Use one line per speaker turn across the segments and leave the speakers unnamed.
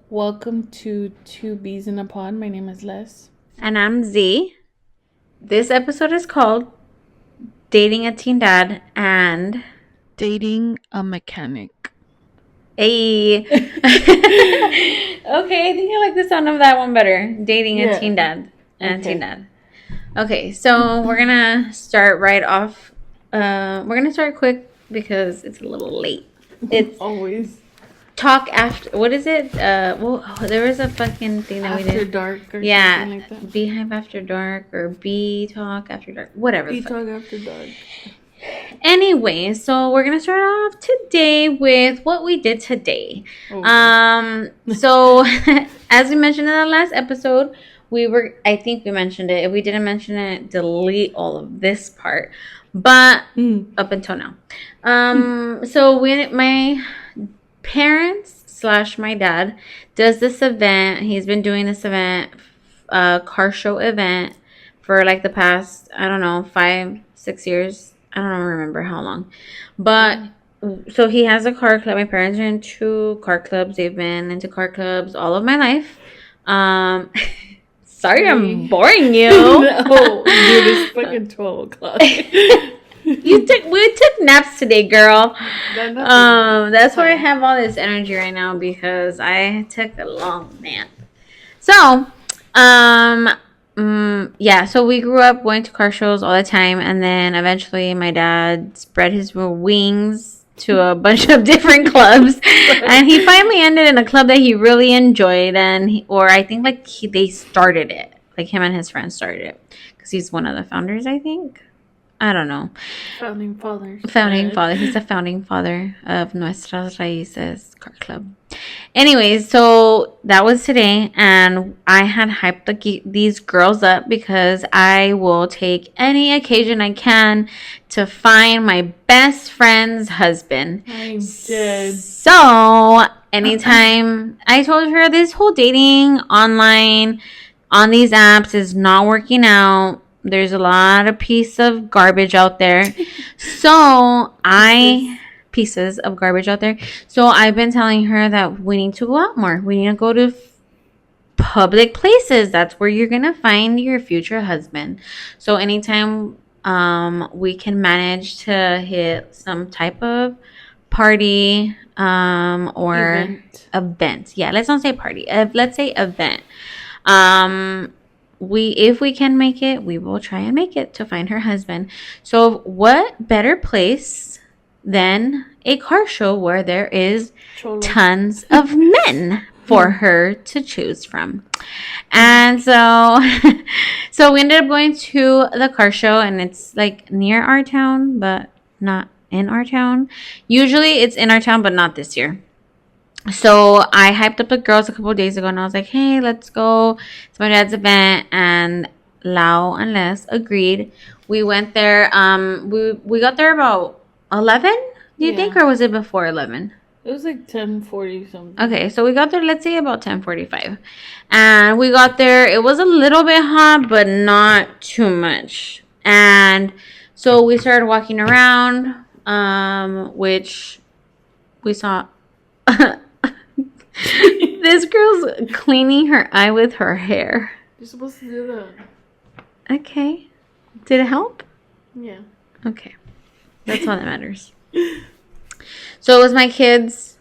Welcome to Two Bees in a Pod. My name is Les.
And I'm Z. This episode is called Dating a Teen Dad and
Dating a Mechanic.
a. Okay, I think I like the sound of that one better. Dating a Teen Dad and Teen Dad. Okay, so we're gonna start right off. We're gonna start quick because it's a little late. It's
always
talk after. What is it? Well, there was a fucking thing that we did.
After dark or something like that.
Beehive after dark or bee talk after dark. Whatever.
Bee talk after dark.
Anyway, so we're gonna start off today with what we did today. Okay. So as we mentioned in the last episode, I think we mentioned it. If we didn't mention it, delete all of this part. But up until now. So my parents / my dad does this event. He's been doing this event, car show event for like the past, I don't know, 5-6 years. I don't remember how long. But so he has a car club. My parents are into car clubs. They've been into car clubs all of my life. Sorry, I'm boring you.
No, dude, it's fucking 12 o'clock.
We took naps today, girl. That's why I have all this energy right now, because I took a long nap. So, so we grew up going to car shows all the time, and then eventually my dad spread his wings to a bunch of different clubs, and he finally ended in a club that he really enjoyed, I think they started it, like him and his friends started it, because he's one of the founders, I think. I don't know.
Founding father.
He's the founding father of Nuestras Raíces Car Club. Anyways, so that was today, and I had hyped these girls up because I will take any occasion I can to find my best friend's husband.
I'm dead.
So anytime I told her this whole dating online on these apps is not working out. There's a lot of pieces of garbage out there. Pieces of garbage out there. So I've been telling her that we need to go out more. We need to go to public places. That's where you're going to find your future husband. So anytime we can manage to hit some type of party or event. Yeah, let's not say party. Let's say event. If we can make it, we will try and make it to find her husband. So what better place than a car show where there is tons of men for her to choose from. And so we ended up going to the car show, and it's like near our town, but not in our town. Usually it's in our town, but not this year. So I hyped up the girls a couple of days ago, and I was like, hey, let's go. It's my dad's event. And Lau and Les agreed. We went there. We got there about 11, do you think? Or was it before 11?
It was like 10:40 something.
Okay, so we got there, let's say about 10:45. And we got there. It was a little bit hot, but not too much. And so we started walking around, which we saw... This girl's cleaning her eye with her hair.
You're supposed to do that.
Okay. Did it help?
Yeah.
Okay. That's all that matters. So it was my kids,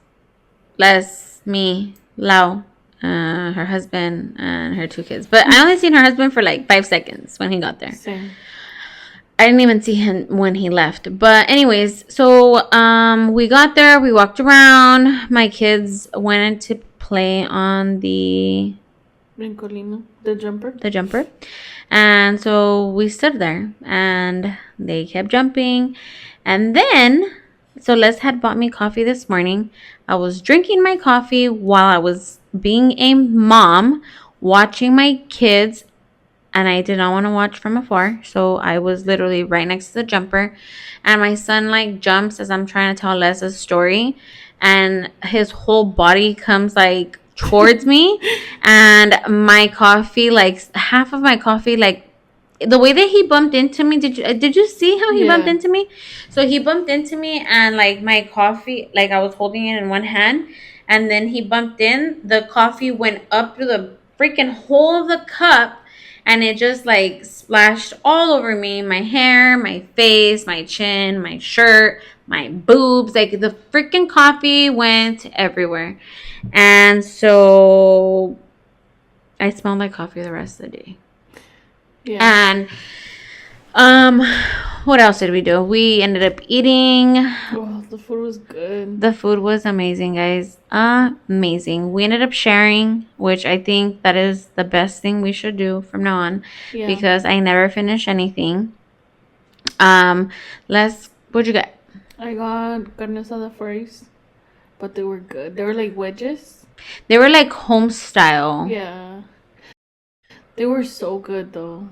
Les, me, Lau, her husband, and her 2 kids. But I only seen her husband for like 5 seconds when he got there.
Same.
I didn't even see him when he left. But anyways, so we got there. We walked around. My kids went to play on the jumper. And so we stood there, and they kept jumping. And then, so Les had bought me coffee this morning. I was drinking my coffee while I was being a mom, watching my kids. And I did not want to watch from afar. So I was literally right next to the jumper. And my son jumps as I'm trying to tell Les a story. And his whole body comes towards me. And my coffee, half of my coffee, the way that he bumped into me. Did you see how he bumped into me? So he bumped into me, and my coffee, I was holding it in one hand. and then he bumped in. The coffee went up to the freaking hole of the cup, and it just like splashed all over me, my hair, my face, my chin, my shirt, my boobs. Like the freaking coffee went everywhere. And so I smelled like coffee the rest of the day. Yeah. And what else did we do? We ended up eating.
Oh, the food was good.
The food was amazing, guys. Amazing. We ended up sharing, which I think that is the best thing we should do from now on. Yeah. Because I never finish anything. What'd you get?
I got carne asada fries, but they were good. They were like wedges.
They were like home style.
Yeah. They were so good though.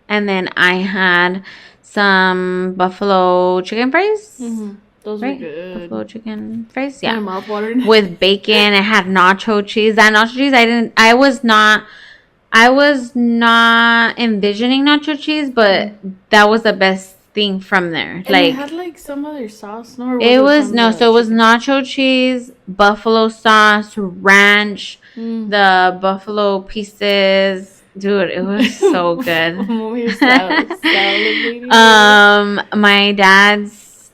And then I had some buffalo chicken fries.
Mm-hmm. Those were good.
Buffalo chicken fries, yeah.
My mouth watered.
With bacon. It had nacho cheese. That nacho cheese, I was not envisioning nacho cheese, but that was the best thing from there.
And like, it had like some other sauce.
So it was nacho cheese, buffalo sauce, ranch, the buffalo pieces. Dude, it was so good. My dad's.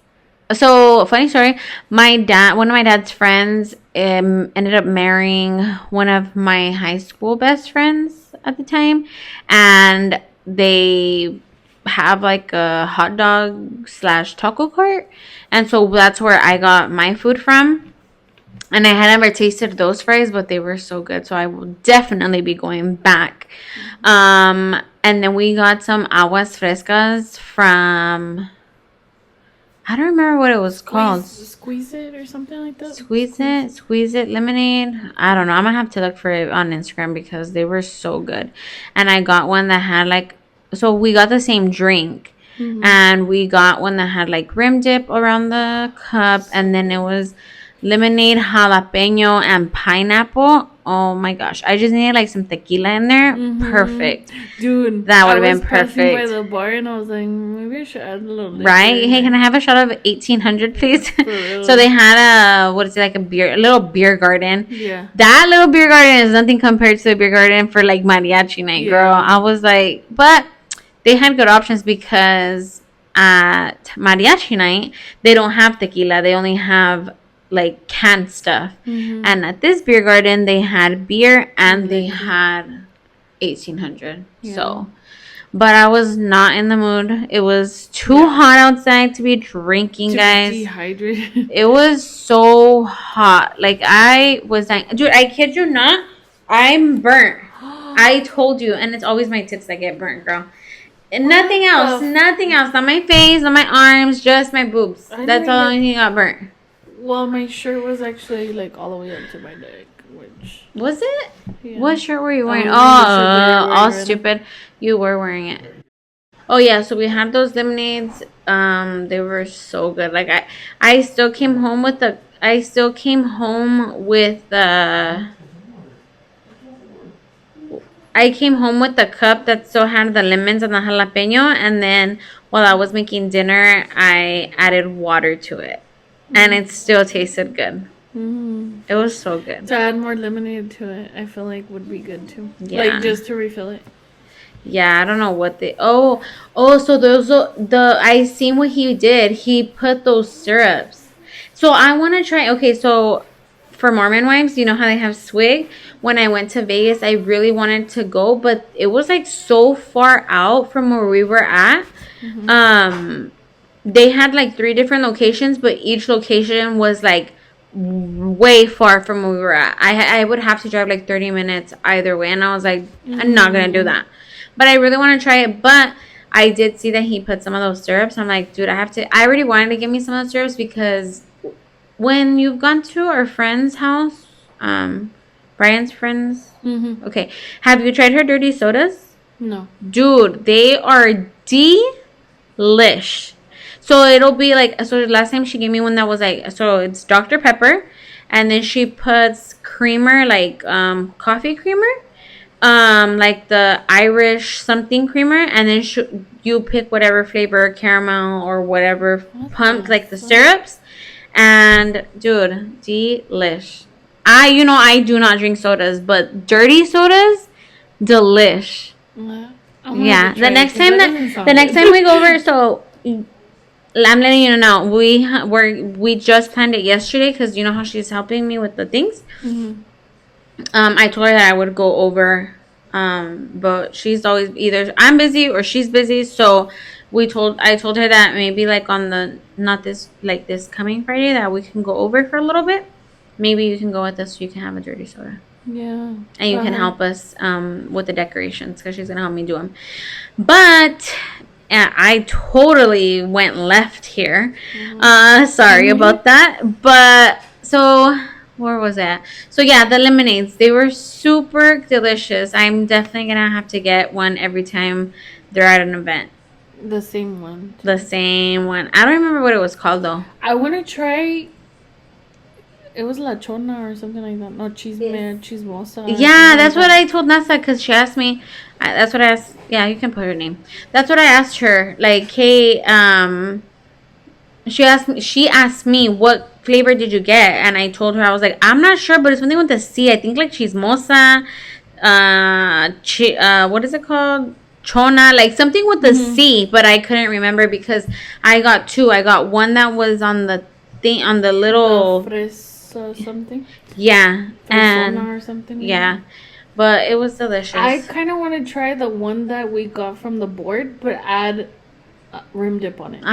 So funny story. One of my dad's friends, ended up marrying one of my high school best friends at the time, and they have like a hot dog / taco cart, and so that's where I got my food from. And I had never tasted those fries, but they were so good. So I will definitely be going back. And then we got some aguas frescas from, I don't remember what it was called.
Squeeze it or something like that?
Squeeze it lemonade. I don't know. I'm going to have to look for it on Instagram because they were so good. And I got one that had like, so we got the same drink. Mm-hmm. And we got one that had like rim dip around the cup. And then it was lemonade, jalapeno, and pineapple. Oh my gosh. I just needed like some tequila in there. Mm-hmm. Perfect.
Dude.
That would have been perfect.
By the bar and I was like, maybe I should add a little liquor.
Right? Hey, can I have a shot of 1800, please? So they had a little beer garden.
Yeah.
That little beer garden is nothing compared to the beer garden for like mariachi night, girl. I was like, but they had good options because at mariachi night, they don't have tequila. They only have like canned stuff. Mm-hmm. And at this beer garden they had beer and they had 1800. Yeah. So but I was not in the mood. It was too hot outside to be drinking, guys.
Dehydrated.
It was so hot. Like I was like, dude, I kid you not, I'm burnt. I told you. And it's always my tits that get burnt, girl. And nothing else. Not my face, not my arms, just my boobs. That's all I got burnt.
Well, my shirt was actually like all the way up to my neck, which
was it? Yeah. What shirt were you wearing? All stupid. You were wearing it. Oh yeah, so we had those lemonades. They were so good. Like I still came home with the cup that still had the lemons and the jalapeno, and then while I was making dinner, I added water to it. And it still tasted good. Mm-hmm. It was so good.
To add more lemonade to it, I feel like would be good too. Yeah. Like just to refill it.
Yeah, I don't know what they. So I seen what he did. He put those syrups. So I want to try. Okay, so for Mormon wives, you know how they have swig. When I went to Vegas, I really wanted to go, but it was like so far out from where we were at. Mm-hmm. They had like 3 different locations, but each location was like way far from where we were at. I would have to drive like 30 minutes either way. And I was like, I'm not going to do that. But I really want to try it. But I did see that he put some of those syrups. I'm like, dude, I already wanted to give me some of the syrups because when you've gone to our friend's house, Brian's friends. Mm-hmm. Okay. Have you tried her dirty sodas?
No.
Dude, they are delish. So it'll be like, so last time she gave me one that was like, so it's Dr. Pepper, and then she puts creamer, like coffee creamer, like the Irish something creamer, and then you pick whatever flavor, caramel or whatever, pumped like the syrups, and dude, delish. I do not drink sodas, but dirty sodas, delish. Yeah. The next time we go over, so I'm letting you know we just planned it yesterday because you know how she's helping me with the things.
Mm-hmm.
I told her that I would go over, but she's always either I'm busy or she's busy. So I told her that maybe like on the not this like this coming Friday that we can go over for a little bit. Maybe you can go with us so you can have a dirty soda.
Yeah.
And you can help us with the decorations because she's gonna help me do them. But I totally went left here. Sorry about that. But so where was that? So yeah, the lemonades, they were super delicious. I'm definitely gonna have to get one every time they're at an event.
The same one.
The same one. I don't remember what it was called though.
I want to try. It was La Chona or something like that. No, chismosa.
Yeah, that's what I told Nasa because she asked me. That's what I asked. Yeah, you can put her name. That's what I asked her. Like, hey, She asked me what flavor did you get, and I told her I was like, I'm not sure, but it's something with a C. I think like chismosa. What is it called? Chona, like something with a C, but I couldn't remember because I got two. I got one that was on the thing on the little
something.
Yeah, and
or something.
Yeah, but it was delicious.
I kind of want to try the one that we got from the board, but add rim dip on it.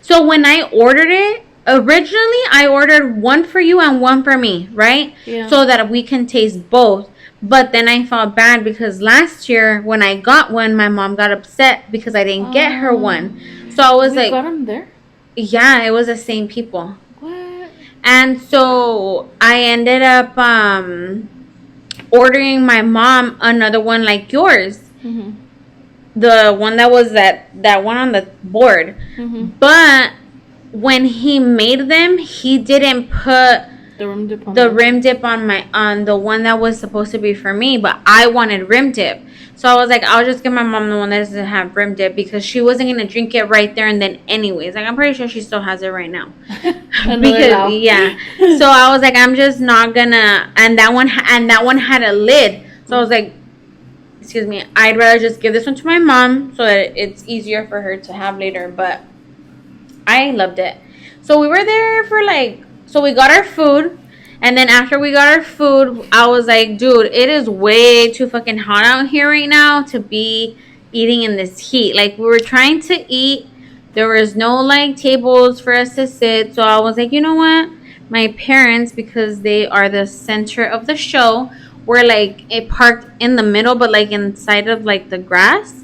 So when I ordered it, originally I ordered one for you and one for me, right?
Yeah.
So that we can taste both. But then I felt bad because last year when I got one, my mom got upset because I didn't get her one. So I was like,
got them there?
Yeah, it was the same people.
What?
And so I ended up ordering my mom another one like yours.
Mm-hmm.
The one that was that one on the board.
Mm-hmm.
But when he made them, he didn't put
the rim dip
on the one that was supposed to be for me, but I wanted rim dip. So I was like, I'll just give my mom the one that doesn't have rim dip because she wasn't gonna drink it right there and then anyways. Like I'm pretty sure she still has it right now. Because yeah. So I was like, I'm just not gonna and that one had a lid. So I was like, excuse me, I'd rather just give this one to my mom so that it's easier for her to have later. But I loved it. So we were there for so we got our food. And then after we got our food, I was like, dude, it is way too fucking hot out here right now to be eating in this heat. Like we were trying to eat. There was no tables for us to sit. So I was like, you know what? My parents, because they are the center of the show, were it parked in the middle, but inside of the grass.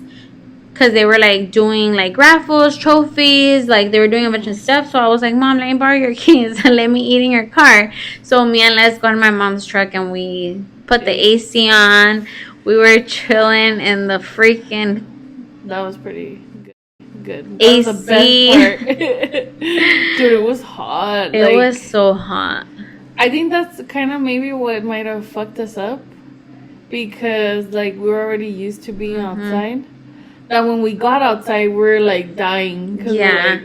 Because they were doing raffles, trophies, they were doing a bunch of stuff. So I was like, Mom, let me borrow your keys and let me eat in your car. So me and Les got in my mom's truck and we put the AC on. We were chilling in the freaking.
That was pretty good. That
AC.
was the best part. Dude, it was hot.
It was so hot.
I think that's kind of maybe what might have fucked us up because we were already used to being outside. That when we got outside, we're dying.
Yeah.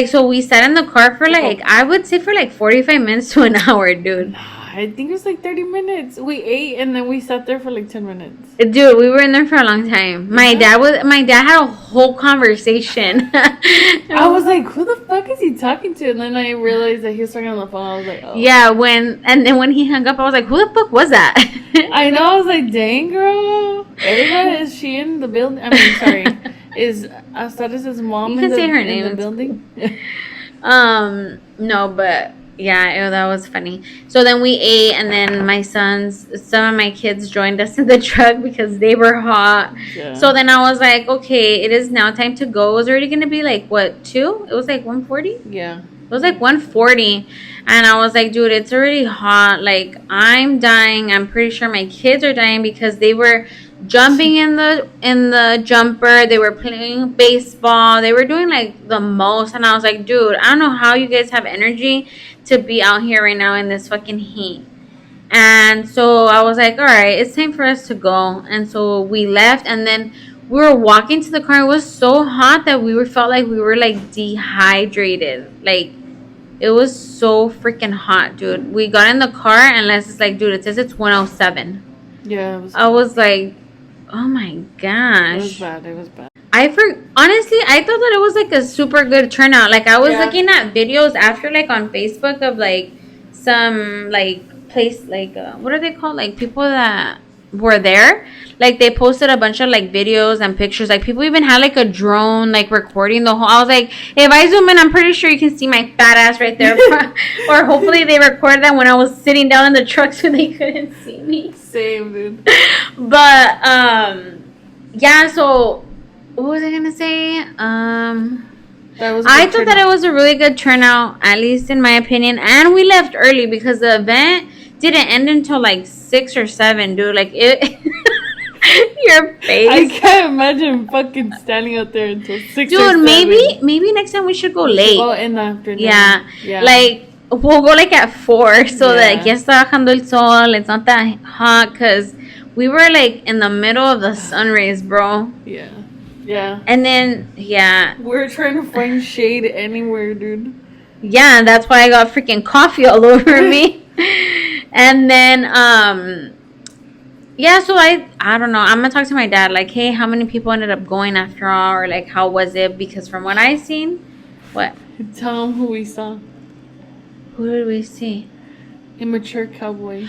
So we sat in the car for I would say for 45 minutes to an hour, dude.
I think it was 30 minutes. We ate and then we sat there for 10 minutes.
Dude, we were in there for a long time. My dad had a whole conversation.
I was like, who the fuck is he talking to? And then I realized that he was talking on the phone. I was like, oh.
Yeah, when he hung up, I was like, who the fuck was that?
I know. I was like, dang, girl. Everybody, is she in the building? I mean, sorry. Is Astaris' mom in the building?
No, but yeah, that was funny. So then we ate, and then some of my kids joined us in the truck because they were hot. Yeah. So then I was like, okay, it is now time to go. It was already going to be 2? It was 1:40?
Yeah.
It was 1:40. And I was like, dude, it's already hot. I'm dying. I'm pretty sure my kids are dying because they were jumping in the jumper. They were playing baseball. They were doing the most. And I was like, dude, I don't know how you guys have energy to be out here right now in this fucking heat. And so I was like, all right, it's time for us to go. And so we left, and then we were walking to the car. It was so hot that we felt like we were dehydrated. It was so freaking hot, dude. We got in the car and Leslie's like, dude, it says it's 107.
Yeah, it was.
I was like, oh my
It
gosh.
was bad. It was bad.
Honestly, I thought that it was like a super good turnout. Like I was
Yeah.
looking at videos after, like on Facebook, of like some like place, like what are they called? Like people that were there. Like they posted a bunch of like videos and pictures. Like people even had like a drone like recording the whole. I was like, if I zoom in, I'm pretty sure you can see my fat ass right there. Or hopefully they recorded that when I was sitting down in the truck so they couldn't see me.
Same, dude.
But yeah. So what was I gonna say? I thought that it was a really good turnout, at least in my opinion. And we left early because the event didn't end until like 6 or 7, dude. Like it. Your face.
I can't imagine fucking standing out there until 6
Dude,
or 7.
maybe next time we should go late.
Oh, in the afternoon.
Yeah.
Yeah.
Like, we'll go like at 4 so
Yeah.
that ya está bajando el sol. It's not that hot because we were like in the middle of the sun rays, bro.
Yeah. Yeah.
And then, yeah.
We're trying to find shade anywhere, dude.
Yeah, that's why I got freaking coffee all over me. And then, yeah, so I don't know. I'm gonna talk to my dad, like, hey, how many people ended up going after all, or like, how was it? Because from what I seen, what?
Tell him who we saw.
Who did we see?
Immature cowboy.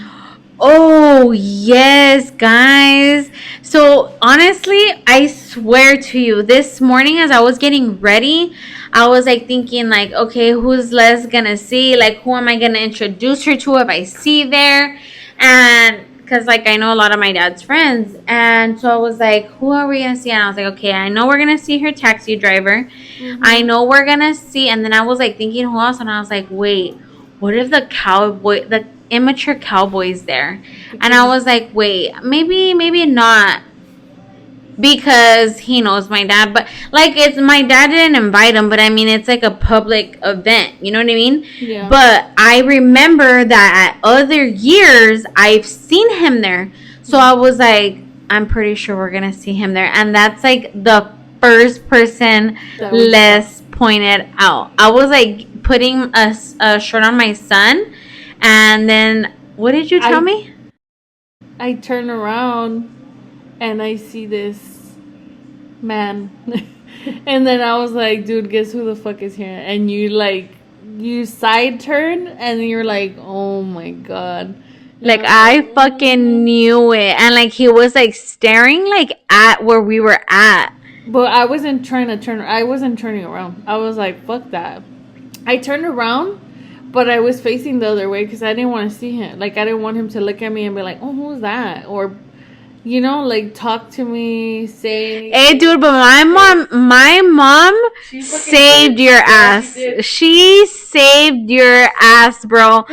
Oh, yes, guys. So, honestly, I swear to you, this morning as I was getting ready, I was like thinking, like, okay, who's Les gonna see? Like, who am I gonna introduce her to if I see there? And because, like, I know a lot of my dad's friends. And so I was like, who are we gonna see? And I was like, okay, I know we're gonna see her taxi driver. Mm-hmm. I know we're gonna see. And then I was like thinking who else? And I was like, wait, what if the immature cowboys there? And I was like, wait, maybe not, because he knows my dad, but like, it's my dad didn't invite him, but I mean, it's like a public event, you know what I mean?
Yeah.
But I remember that at other years I've seen him there, so I was like, I'm pretty sure we're gonna see him there. And that's like the first person Les pointed out. I was like putting a shirt on my son. And then, what did you tell me?
I turn around and I see this man. And then I was like, dude, guess who the fuck is here? And you side turn and you're like, oh my God.
Like, I fucking knew it. And like, he was like staring like at where we were at.
But I wasn't trying to turn. I wasn't turning around. I was like, fuck that. I turned around. But I was facing the other way because I didn't want to see him. Like, I didn't want him to look at me and be like, oh, who's that? Or, you know, like, talk to me, say...
Hey, dude, but my mom saved your ass. She saved your ass, bro.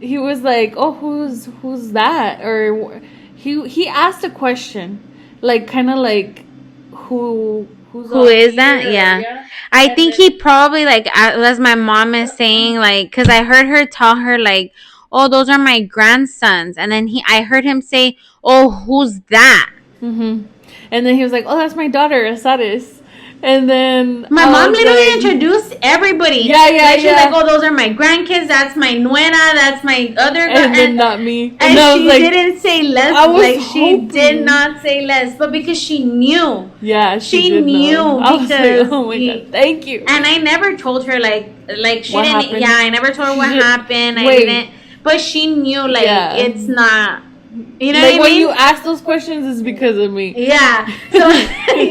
He was like, oh, who's that? Or he asked a question. Like, kind of like, who
is that? Yeah. I think he probably, like, as my mom is saying, like, because I heard her tell her, like, oh, those are my grandsons. And then I heard him say, oh, who's that?
Mm-hmm. And then he was like, oh, that's my daughter, Asaris. And then
my mom literally introduced everybody.
Yeah.
She's like, oh, those are my grandkids. That's my nuera. That's my other.
And then not me.
And she didn't say Les. Like, she did not say Les, but because she knew.
Yeah,
she knew.
I was like, oh my God, thank you.
And I never told her like she what didn't. Happened? Yeah, I never told her what happened. I didn't. But she knew, like, it's not. You know, like, what I mean? When
you ask those questions, it's because of me.
Yeah. So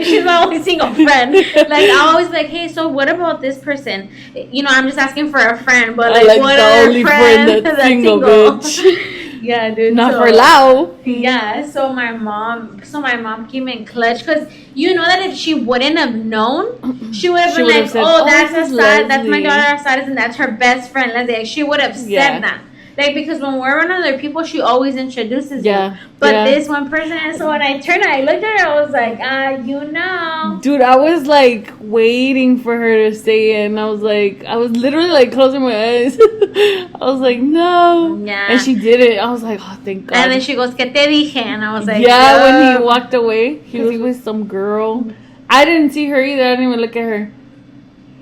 she's always seeing a friend. Like, I always like, hey, so what about this person? You know, I'm just asking for a friend, but like what
the only friend that's single, bitch.
Yeah, dude.
Not for Lao.
Yeah. So my mom came in clutch because you know that if she wouldn't have known, she would have been like, said, oh, that's Asad, that's my daughter Asad, and that's her best friend Leslie. She would have said that. Like, because when we're around other people, she always introduces you. But this one person, and so when I turned, I looked at her, I was like, you know.
Dude, I was, like, waiting for her to say it, and I was literally, like, closing my eyes. I was like, no.
Yeah.
And she did it. I was like, oh, thank God.
And then she goes, ¿Qué te dije? And I was like,
yeah, when he walked away, he was with some girl. I didn't see her either. I didn't even look at her.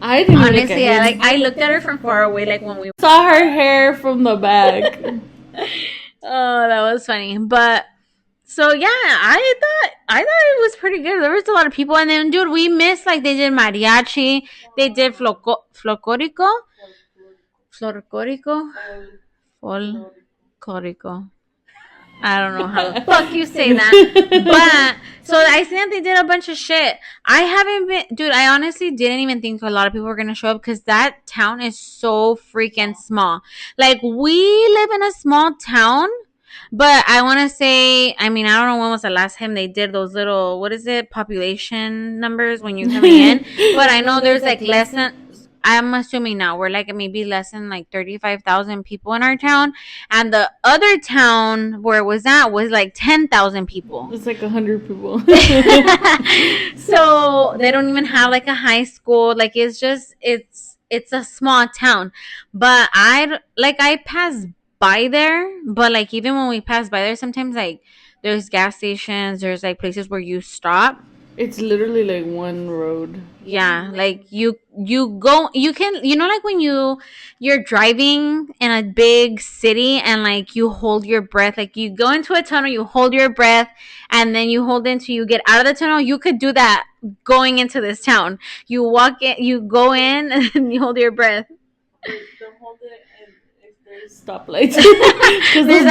I didn't even look at
Honestly,
him.
I looked at her from far away, like when we
Saw her hair from the back.
Oh, that was funny. But so yeah, I thought it was pretty good. There was a lot of people, and then dude, we missed like they did mariachi, they did flocorico, florcorico, folcorico. I don't know how the fuck you say that. But so I see that they did a bunch of shit. I haven't been, dude. I honestly didn't even think a lot of people were gonna show up because that town is so freaking small. Like we live in a small town, but I want to say, I mean, I don't know when was the last time they did those little, what is it, population numbers when you're coming in. But I know there's like less than, I'm assuming now we're like maybe less than like 35,000 people in our town. And the other town where it was at was like 10,000 people.
It's like 100 people.
So they don't even have like a high school. Like it's just, it's a small town. But I pass by there, but like even when we pass by there, sometimes like there's gas stations, there's like places where you stop.
It's literally like one road.
Yeah, like you go, you can, like when you're driving in a big city and like you hold your breath, like you go into a tunnel, you hold your breath, and then you hold until you get out of the tunnel. You could do that going into this town. You walk in, you go in, and you hold your breath.
Don't hold it if there's stoplights.
There's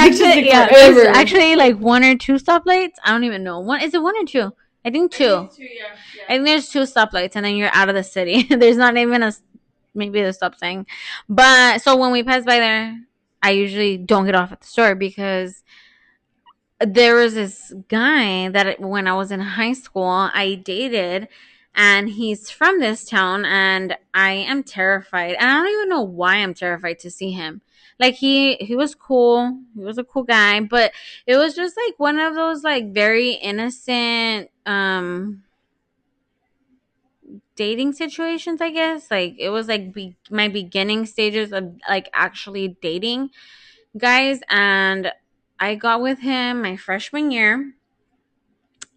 actually like one or two stoplights. I don't even know. One, is it one or two? I think two. I think there's two stoplights, and then you're out of the city. There's not even maybe the stop sign. But so when we pass by there, I usually don't get off at the store because there was this guy that when I was in high school, I dated, and he's from this town, and I am terrified. And I don't even know why I'm terrified to see him. Like he was cool. He was a cool guy, but it was just like one of those like very innocent dating situations, I guess. Like it was like my beginning stages of like actually dating guys, and I got with him my freshman year.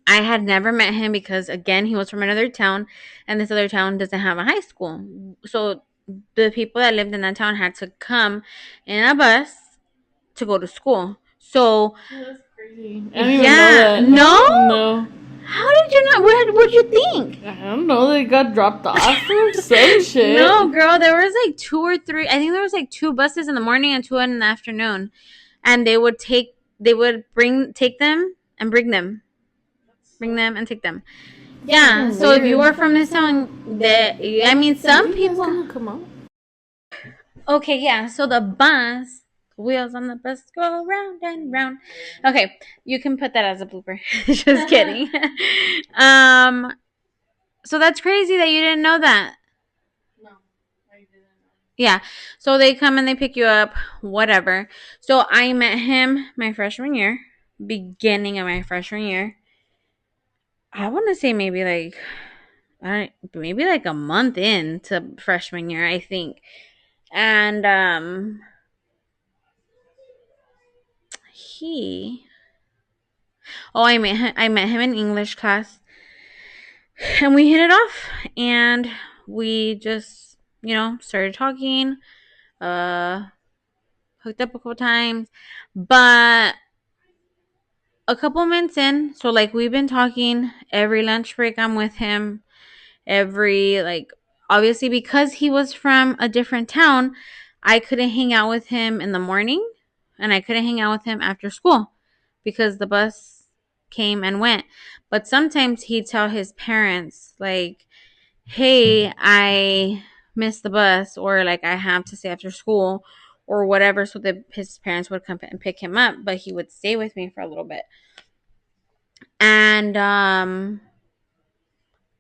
I had never met him because again he was from another town, and this other town doesn't have a high school. So the people that lived in that town had to come in a bus to go to school. So
that's crazy. I didn't even know that.
No?
No.
How did you not? What'd you think?
I don't know. They got dropped off or some shit.
No, girl. There was like two or three. I think there was like two buses in the morning and two in the afternoon, and they would take them and bring them and take them. Yeah. So if you were from this town, I mean, some people
come on.
Okay, yeah. So the bus, wheels on the bus go round and round. Okay, you can put that as a blooper. Just kidding. So that's crazy that you didn't know that.
No, I didn't.
Yeah. So they come and they pick you up, whatever. So I met him my freshman year, beginning of my freshman year. I want to say maybe like a month into freshman year, I think. And he I met him in English class, and we hit it off, and we just started talking, hooked up a couple times, but a couple months in, so like we've been talking every lunch break. I'm with him every like obviously because he was from a different town. I couldn't hang out with him in the morning, and I couldn't hang out with him after school because the bus came and went. But sometimes he'd tell his parents, like, hey, I missed the bus, or like I have to stay after school or whatever, so that his parents would come and pick him up, but he would stay with me for a little bit. And I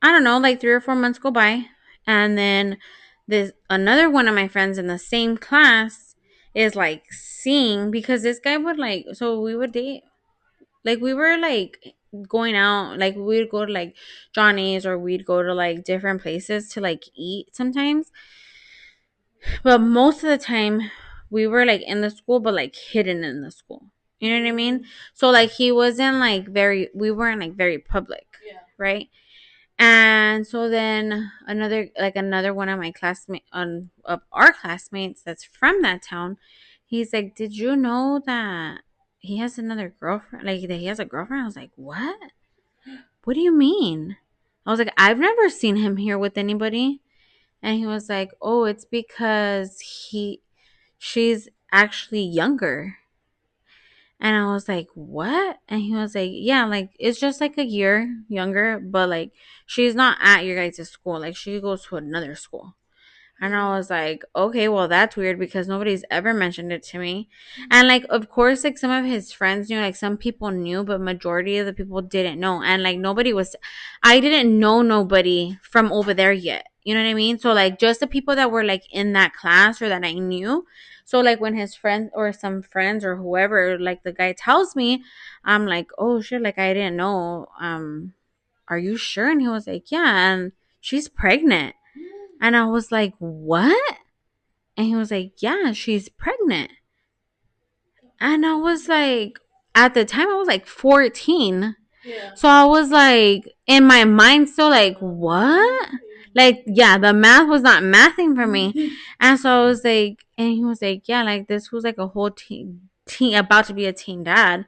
don't know, like 3 or 4 months go by, and then this another one of my friends in the same class is like seeing, because this guy would like, so we would date, like we were like going out, like we'd go to like Johnny's, or we'd go to like different places to like eat sometimes, but most of the time we were like in the school, but like hidden in the school, you know what I mean? So like he wasn't like we weren't like very public, right? And so then another one of my classmate on of our classmates that's from that town, he's like, "Did you know that he has another girlfriend? Like that he has a girlfriend?" I was like, "What? What do you mean?" I was like, "I've never seen him here with anybody." And he was like, "Oh, it's because she's actually younger." And I was like, "What?" And he was like, "Yeah, like it's just like a year younger, but like she's not at your guys' school. Like she goes to another school." And I was like, "Okay, well that's weird because nobody's ever mentioned it to me." And like of course like some of his friends knew, like some people knew, but majority of the people didn't know. And like nobody was I didn't know nobody from over there yet. You know what I mean? So like just the people that were like in that class or that I knew. So like when his friends or some friends or whoever, like the guy tells me, I'm like, "Oh shit, like I didn't know. Are you sure?" And he was like, "Yeah, and she's pregnant." And I was like, "What?" And he was like, "Yeah, she's pregnant." And I was like, at the time I was like 14. Yeah. So I was like, in my mind, still like, what? Like, yeah, the math was not mathing for me. And so I was like, and he was like, "Yeah, like this was like a whole teen about to be a teen dad."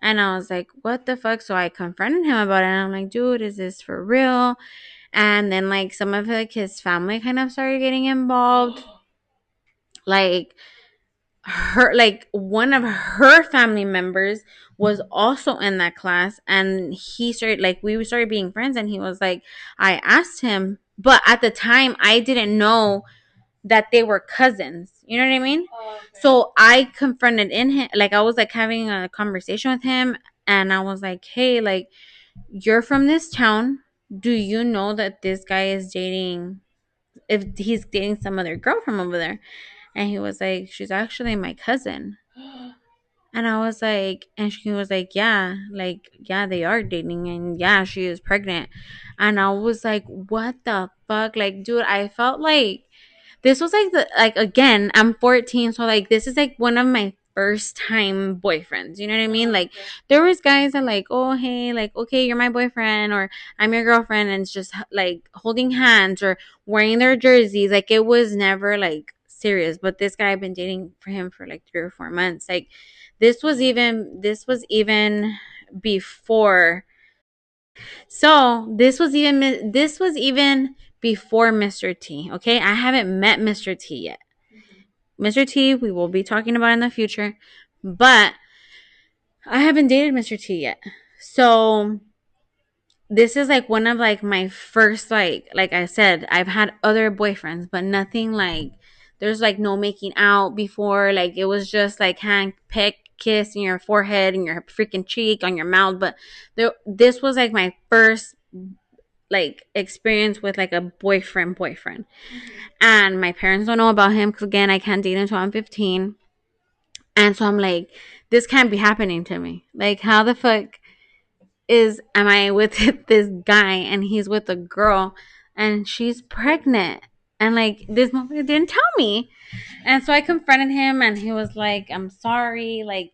And I was like, "What the fuck?" So I confronted him about it. And I'm like, "Dude, is this for real?" And then like some of like his family kind of started getting involved. Like her like one of her family members was also in that class, and he started like we started being friends, and he was like, I asked him, but at the time I didn't know that they were cousins, you know what I mean? Oh, okay. So I confronted in him, like I was like having a conversation with him, and I was like, "Hey, like you're from this town, do you know that this guy is dating, if he's dating some other girl from over there?" And he was like, "She's actually my cousin." And I was like, and she was like, "Yeah, like, yeah, they are dating, and yeah, she is pregnant." And I was like, "What the fuck?" Like, dude, I felt like this was like like again, I'm 14, so like this is like one of my first time boyfriends. You know what I mean? Like there was guys that like, "Oh, hey, like okay, you're my boyfriend," or "I'm your girlfriend," and it's just like holding hands or wearing their jerseys. Like it was never like serious. But this guy, I've been dating for him for like 3 or 4 months. Like this was even before. So this was even before Mr. T. Okay, I haven't met Mr. T yet. Mr. T, we will be talking about in the future, but I haven't dated Mr. T yet. So this is like one of like my first like I said, I've had other boyfriends, but nothing like there's like no making out before. Like it was just like hand peck kiss in your forehead and your freaking cheek on your mouth. But this was like my first like experience with like a boyfriend. And my parents don't know about him because again I can't date until I'm 15. And so I'm like, this can't be happening to me. Like how the fuck am I with this guy and he's with a girl and she's pregnant? And like this motherfucker didn't tell me. And so I confronted him and he was like, "I'm sorry, like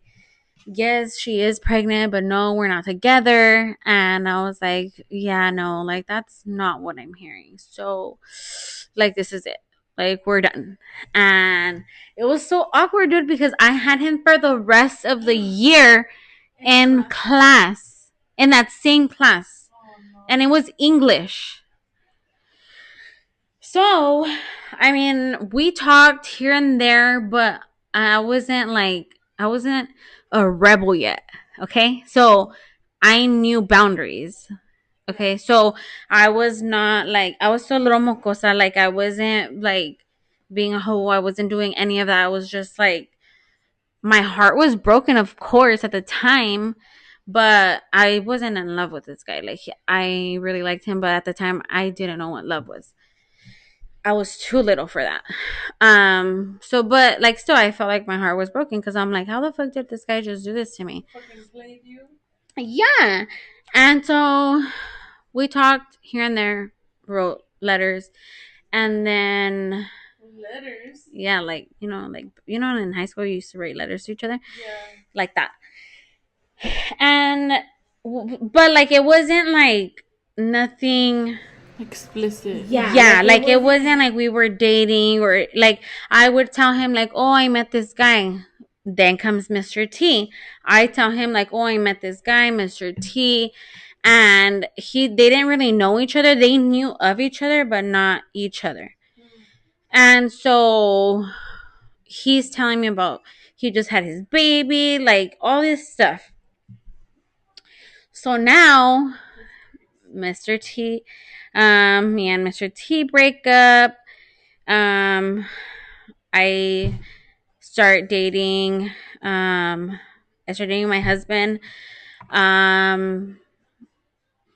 yes, she is pregnant, but no, we're not together." And I was like, "Yeah, no, like that's not what I'm hearing. So like this is it. Like we're done." And it was so awkward, dude, because I had him for the rest of the year in class, in that same class. And it was English. So, I mean, we talked here and there, but I wasn't a rebel yet. Okay. So I knew boundaries. Okay. So I was not like, I was still a little mocosa. Like I wasn't like being a hoe. I wasn't doing any of that. I was just like, my heart was broken, of course, at the time, but I wasn't in love with this guy. Like I really liked him, but at the time I didn't know what love was. I was too little for that. So but like still I felt like my heart was broken because I'm like, how the fuck did this guy just do this to me? Fucking played you? Yeah. And so we talked here and there, wrote letters, and then letters. Yeah, like in high school you used to write letters to each other. Yeah. Like that. And but like it wasn't like nothing
explicit.
yeah, like it wasn't like we were dating or like I would tell him like, oh, I met this guy. Then comes Mr. T. I tell him like, oh, I met this guy, Mr. T. And they didn't really know each other. They knew of each other, but not each other. And so he's telling me about he just had his baby, like all this stuff. So now Mr. T, me and Mr. T break up. I start dating. I start dating my husband.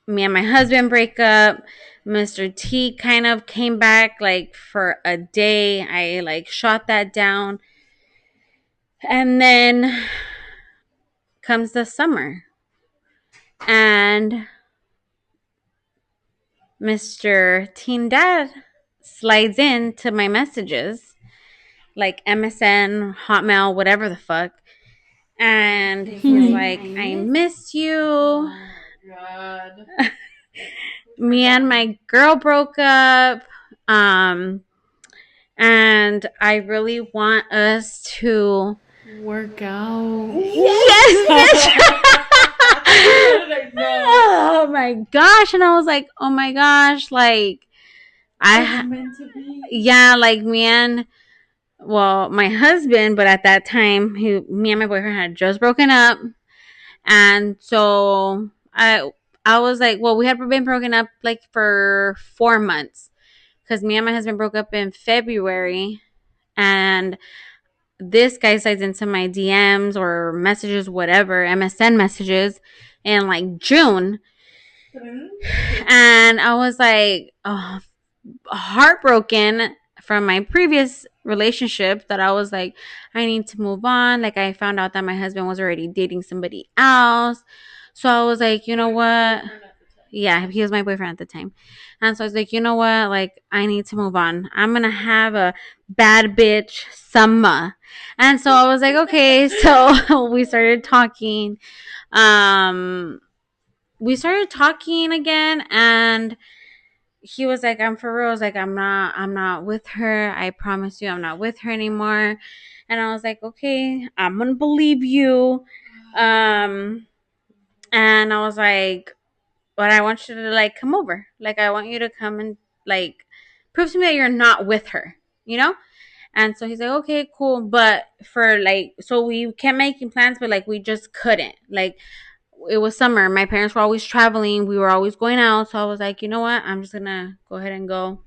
Me and my husband break up. Mr. T kind of came back like for a day. I like shot that down. And then comes the summer. And Mr. Teen Dad slides into my messages, like MSN, Hotmail, whatever the fuck. And he's like, I miss you.
Oh, God.
Me and my girl broke up. And I really want us to
work out.
Yes, oh my gosh. And I was like, oh my gosh, like yeah, like my husband, but at that time me and my boyfriend had just broken up. And so I was like, well, we had been broken up like for 4 months because me and my husband broke up in February, and this guy slides into my DMs or messages, whatever, MSN messages, in like June. And I was like, oh, heartbroken from my previous relationship that I was like, I need to move on. Like, I found out that my husband was already dating somebody else. So I was like, you know what? Yeah, he was my boyfriend at the time. And so I was like, you know what? Like, I need to move on. I'm going to have a bad bitch summer. And so I was like, okay. So we started talking. We started talking again, and he was like, I'm for real. I was like, I'm not with her. I promise you I'm not with her anymore. And I was like, okay, I'm gonna believe you. And I was like, but I want you to like come over. Like, I want you to come and like prove to me that you're not with her, you know? And so he's like, okay, cool. But for like, so we kept making plans, but like we just couldn't. Like, it was summer. My parents were always traveling. We were always going out. So I was like, you know what? I'm just going to go ahead and go.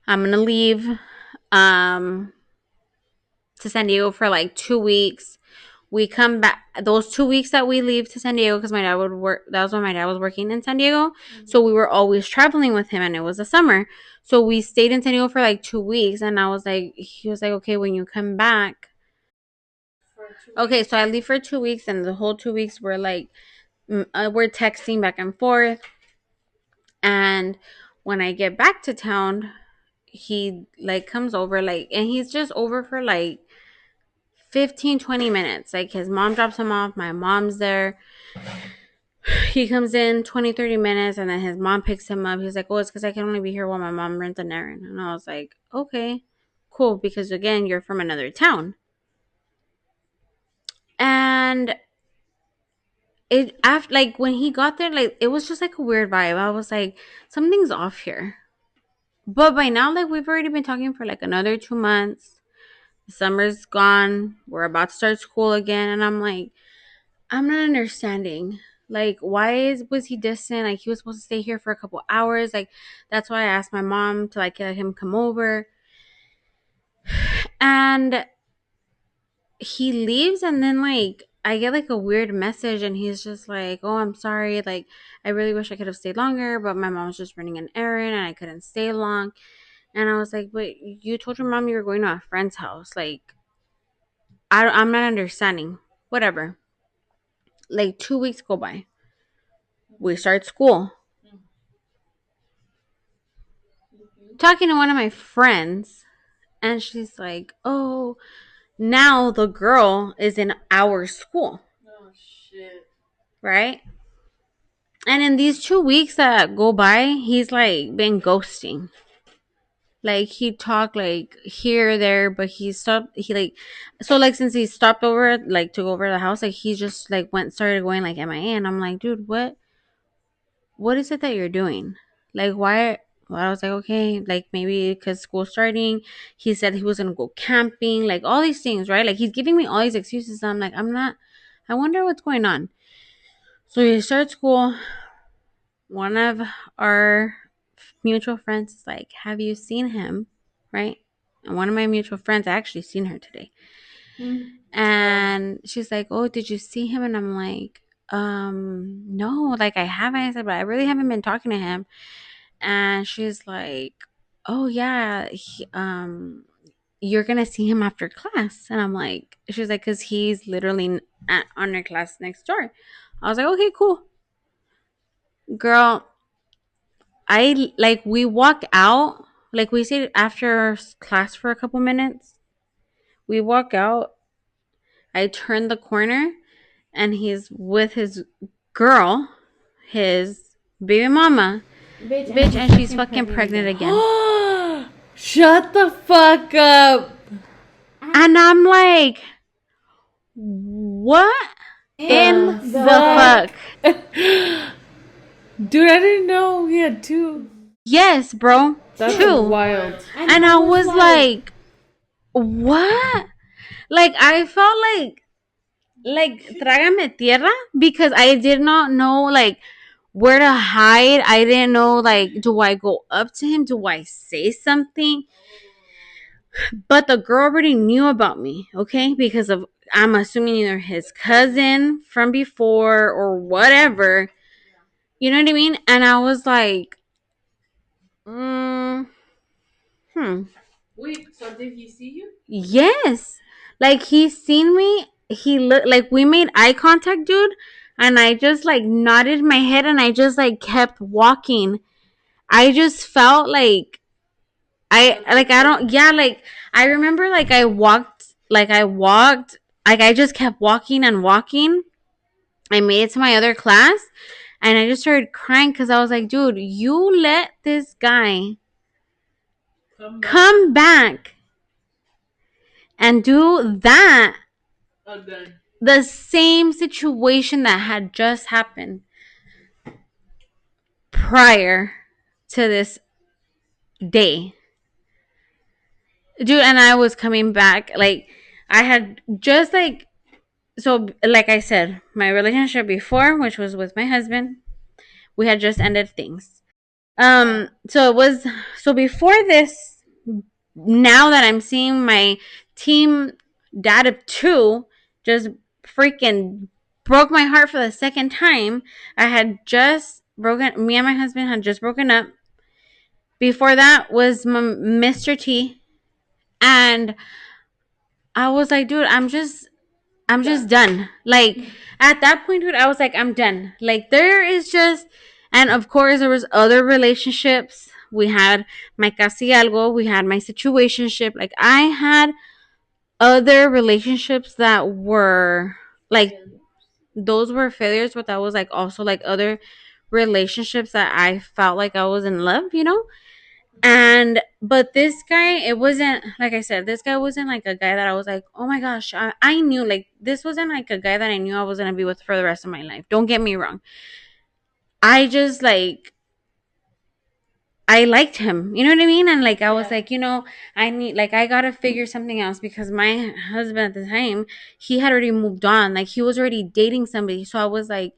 I'm going to leave to San Diego for like 2 weeks. We come back those 2 weeks that we leave to San Diego because my dad would work. That was when my dad was working in San Diego. Mm-hmm. So we were always traveling with him, and it was the summer. So we stayed in San Diego for like 2 weeks. And he was like, okay, when you come back. Okay, so I leave for 2 weeks, and the whole 2 weeks we're like, we're texting back and forth. And when I get back to town, he like comes over, like, and he's just over for like 15-20 minutes. Like, his mom drops him off, my mom's there. He comes in 20-30 minutes, and then his mom picks him up. He's like, oh, it's because I can only be here while my mom runs an errand. And I was like, okay, cool, because again, you're from another town. And it after like when he got there, like it was just like a weird vibe. I was like, something's off here. But by now, like, we've already been talking for like another 2 months. The summer's gone. We're about to start school again, and I'm like, I'm not understanding. Like, was he distant? Like, he was supposed to stay here for a couple hours. Like, that's why I asked my mom to like let him come over. And he leaves, and then like I get like a weird message, and he's just like, oh, I'm sorry, like I really wish I could have stayed longer, but my mom was just running an errand and I couldn't stay long. And I was like, but you told your mom you were going to a friend's house. Like, I'm not understanding. Whatever. Like, 2 weeks go by. We start school. Talking to one of my friends, and she's like, oh, now the girl is in our school.
Oh, shit.
Right? And in these 2 weeks that go by, he's like been ghosting. Like he talked like here or there, but he stopped. He like so like since he stopped over like to go over to the house, like he just like went started going like MIA, and I'm like, dude, what is it that you're doing? Like why? Well, I was like, okay, like maybe because school's starting. He said he was gonna go camping, like all these things, right? Like he's giving me all these excuses. I'm like, I'm not. I wonder what's going on. So we start school. One of our mutual friends is like, have you seen him? Right? And one of my mutual friends, I actually seen her today. And she's like, oh, did you see him? And I'm like, no, like I haven't. I said, but I really haven't been talking to him. And she's like, oh yeah, you're gonna see him after class. And I'm like, she's like, because he's literally at honor class next door. I was like, okay, cool. Girl, I like we walk out, like we stayed after class for a couple minutes. We walk out. I turn the corner, and he's with his girl, his baby mama, bitch, and she's fucking pregnant again.
Shut the fuck up.
And I'm like, what in the fuck?
Dude, I didn't know he had two.
Yes, bro.
That's
two.
wild.
And I was like, what? Like I felt like trágame tierra because I did not know like where to hide. I didn't know like do I go up to him? Do I say something? But the girl already knew about me, okay? Because of I'm assuming either his cousin from before or whatever. You know what I mean? And I was like,
Wait, so did he see you?
yes. Like he seen me. He looked like we made eye contact, dude. And I just like nodded my head and I just like kept walking. I just felt like I don't yeah, like I remember like I just kept walking and walking. I made it to my other class and I just started crying because I was like, dude, you let this guy come back and do that.
Again.
The same situation that had just happened prior to this day. Dude, and I was coming back. Like, I had just like, so, like I said, my relationship before, which was with my husband, we had just ended things. So it was, so before this, now that I'm seeing my team dad of two just freaking broke my heart for the second time. I had just broken, me and my husband had just broken up. Before that was Mr. T. And I was like, dude, I'm just done. Like at that point, dude, I was like, I'm done. Like there is just, and of course there was other relationships. We had my casi algo, we had my situationship. Like I had other relationships that were like those were failures, but that was like also like other relationships that I felt like I was in love, you know? And but this guy, it wasn't like I said, this guy wasn't like a guy that I was like, oh my gosh, I knew like this wasn't like a guy that I knew I was gonna be with for the rest of my life. Don't get me wrong. I just like I liked him. You know what I mean? And like I was like, I need like I gotta figure something else because my husband at the time, he had already moved on. Like he was already dating somebody. So I was like,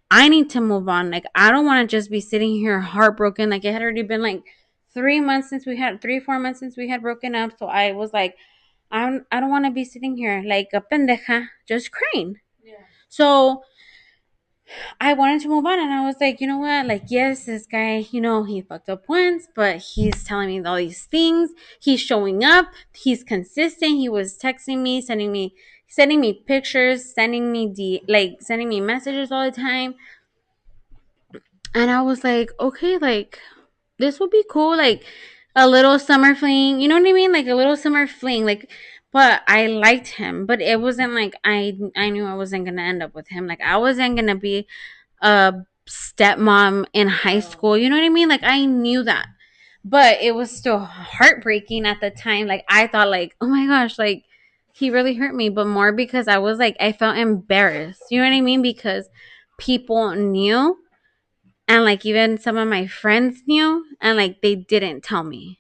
I need to move on. Like I don't wanna just be sitting here heartbroken. Like it had already been like 3 months since we had 3, 4 months since we had broken up. So I was like, I don't wanna be sitting here like a pendeja just crying. Yeah. So I wanted to move on and I was like, you know what? Like, yes, this guy, he fucked up once, but he's telling me all these things. He's showing up. He's consistent. He was texting me, sending me pictures, sending me messages all the time. And I was like, okay, like, this would be cool. Like, a little summer fling. You know what I mean? Like, a little summer fling. Like, but I liked him. But it wasn't like I knew I wasn't going to end up with him. Like, I wasn't going to be a stepmom in high school. You know what I mean? Like I knew that. But it was still heartbreaking at the time. Like I thought like, oh my gosh, like he really hurt me, but more because I was like I felt embarrassed. You know what I mean? Because people knew and like even some of my friends knew and like they didn't tell me.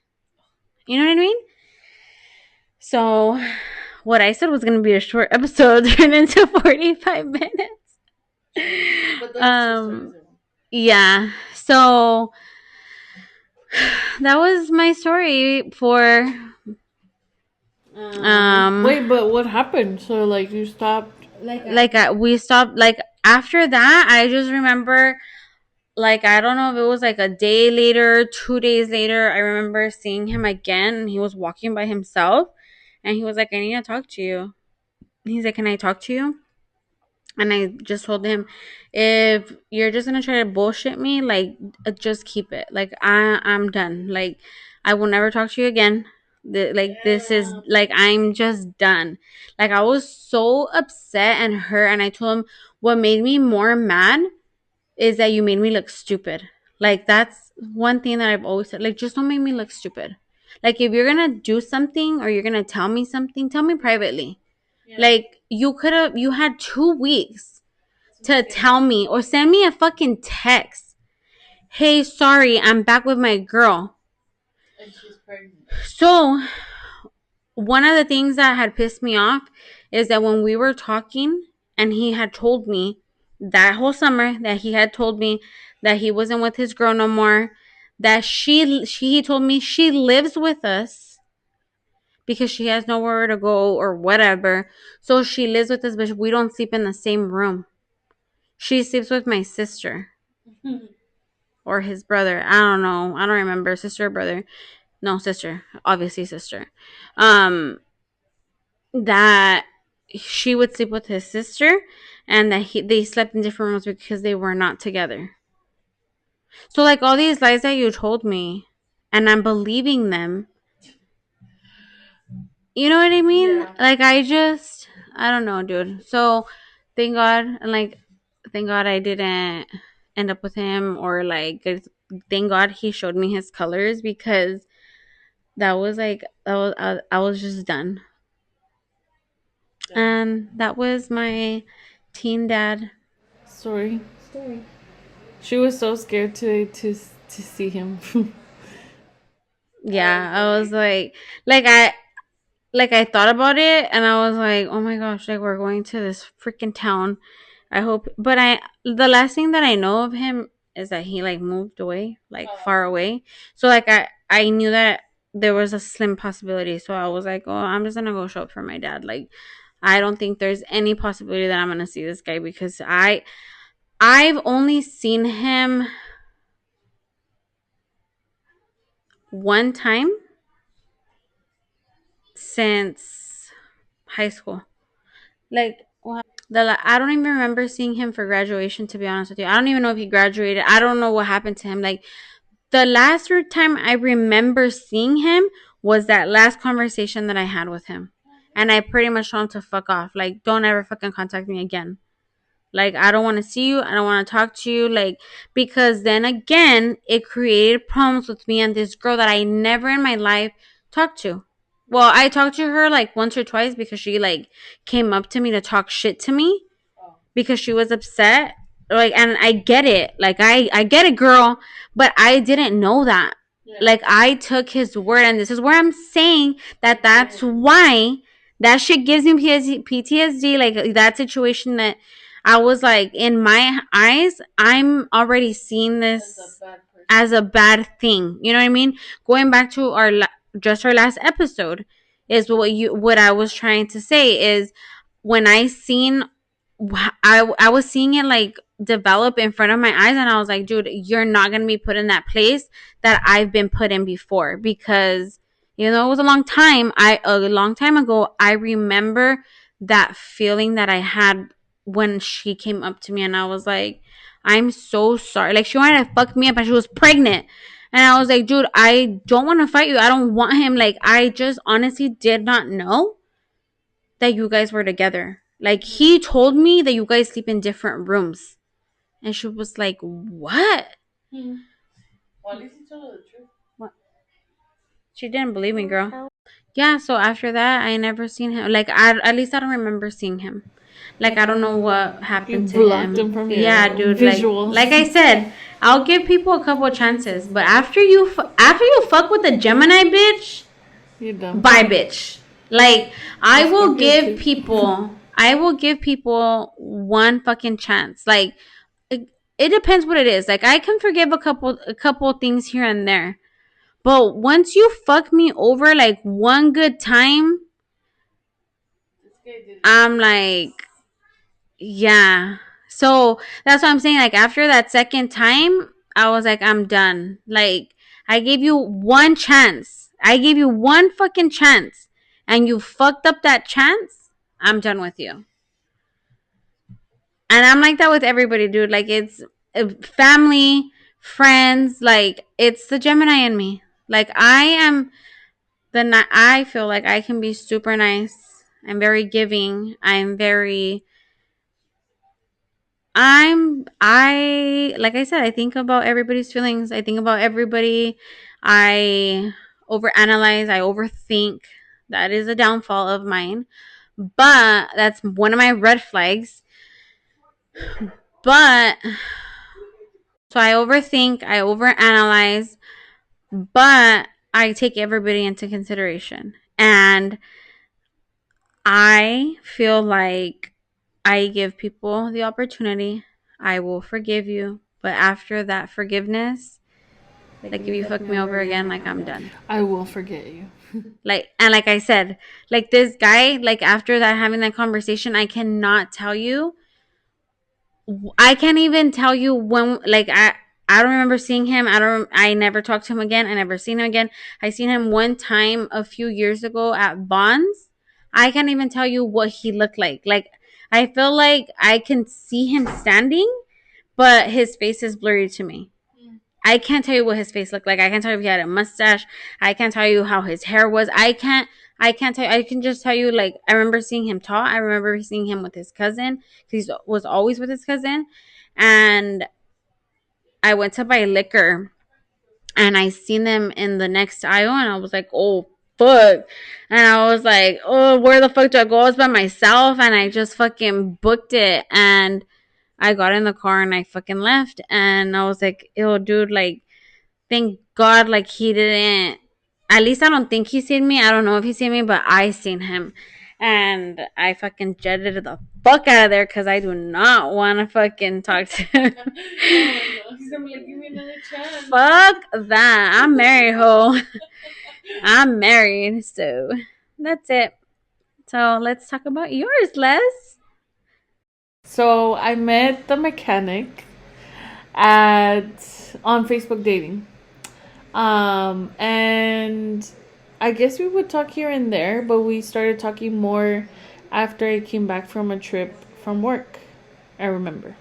You know what I mean? So what I said was going to be a short episode turned into 45 minutes.
But that's
Yeah. So that was my story for
wait, but what happened? So like you stopped.
like we stopped like after that I just remember like I don't know if it was like a day later, 2 days later, I remember seeing him again and he was walking by himself and he was like, I need to talk to you. He's like, can I talk to you? And I just told him, if you're just gonna try to bullshit me, like just keep it. Like I'm done. Like I will never talk to you again. Like this is like I'm just done. Like I was so upset and hurt, and I told him what made me more mad is that you made me look stupid. Like that's one thing that I've always said. Like just don't make me look stupid. Like if you're gonna do something or you're gonna tell me something, tell me privately. Like you had 2 weeks to tell me or send me a fucking text. Hey, sorry, I'm back with my girl.
And she's pregnant.
So one of the things that had pissed me off is that when we were talking and he had told me that whole summer that he had told me that he wasn't with his girl no more, that he told me she lives with us because she has nowhere to go or whatever. So she lives with us, but we don't sleep in the same room. She sleeps with my sister or his brother. I don't know. I don't remember. Sister or brother. No, sister. Obviously sister. That she would sleep with his sister and that they slept in different rooms because they were not together. So like all these lies that you told me and I'm believing them. You know what I mean?
Yeah.
Like I don't know, dude. So thank God and like thank God I didn't end up with him or like thank God he showed me his colors because that was like I was just done. And that was my teen dad.
Story. She was so scared to see him.
Yeah, I was like I thought about it and I was like, oh my gosh, like we're going to this freaking town. I hope, but the last thing that I know of him is that he like moved away, like far away. So like I knew that there was a slim possibility. So I was like, oh, I'm just gonna go show up for my dad. Like I don't think there's any possibility that I'm gonna see this guy because I've only seen him one time since high school. Like I don't even remember seeing him for graduation. To be honest with you, I don't even know if he graduated. I don't know what happened to him. Like the last time I remember seeing him was that last conversation that I had with him, and I pretty much told him to fuck off. Like don't ever fucking contact me again. Like, I don't want to see you. I don't want to talk to you. Like, because then again, it created problems with me and this girl that I never in my life talked to. Well, I talked to her like once or twice because she like came up to me to talk shit to me because she was upset. Like, and I get it. Like, I get it, girl. But I didn't know that. Yeah. Like, I took his word, and this is where I'm saying that that's why that shit gives me PTSD. Like, that situation that I was like, in my eyes, I'm already seeing this as a bad thing. You know what I mean? Going back to just our last episode is what I was trying to say is when I was seeing it like develop in front of my eyes and I was like, dude, you're not going to be put in that place that I've been put in before because you know it was a long time ago. I remember that feeling that I had when she came up to me and I was like, I'm so sorry. Like she wanted to fuck me up and she was pregnant. And I was like, dude, I don't want to fight you. I don't want him. Like I just honestly did not know that you guys were together. Like he told me that you guys sleep in different rooms. And she was like, what?
Well, at least you told her the truth.
What? She didn't believe me, girl. Yeah, so after that, I never seen him. Like, at least I don't remember seeing him. Like, I don't know what
You
happened to
blocked
him.
him from your
Yeah, dude.
visuals.
Like I said, I'll give people a couple of chances, but after you fuck with a Gemini bitch,
You're dumb.
bye, bitch. Like, I
That's
will
Scorpio
give
too.
people, I will give people one fucking chance. Like, it depends what it is. Like, I can forgive a couple things here and there. But once you fuck me over like one good time, I'm like, yeah. So that's what I'm saying. Like after that second time, I was like, I'm done. Like I gave you one chance. I gave you one fucking chance, and you fucked up that chance. I'm done with you. And I'm like that with everybody, dude. Like it's family, friends. Like it's the Gemini in me. Like I am. Then I feel like I can be super nice. I'm very giving. Like I said, I think about everybody's feelings. I think about everybody. I overanalyze, I overthink. That is a downfall of mine. But that's one of my red flags. But so I overthink, I overanalyze, but I take everybody into consideration. And I feel like I give people the opportunity. I will forgive you. But after that forgiveness, like if you fuck me over again, like I'm done.
I will forget you.
Like I said, like this guy, like after that having that conversation, I can't even tell you when, like I don't remember seeing him. I never talked to him again. I never seen him again. I seen him one time a few years ago at Bonds. I can't even tell you what he looked like. Like I feel like I can see him standing, but his face is blurry to me. I can't tell you what his face looked like. I can't tell you if he had a mustache. I can't tell you how his hair was. I can't tell you. I can just tell you, like, I remember seeing him talk. I remember seeing him with his cousin. He was always with his cousin. And I went to buy liquor and I seen them in the next aisle and I was like, oh, fuck. And I was like, oh, where the fuck do I go? I was by myself and I just fucking booked it. And I got in the car and I fucking left. And I was like, ew, dude, like, thank God, like, he didn't. At least I don't think he's seen me. I don't know if he's seen me, but I seen him. And I fucking jetted the fuck out of there because I do not want to fucking talk to him.
He's gonna be like, give me another chance.
Fuck that. I'm married, ho. I'm married, so that's it. So let's talk about yours, Les.
So I met the mechanic on Facebook dating. And I guess we would talk here and there, but we started talking more after I came back from a trip from work. I remember.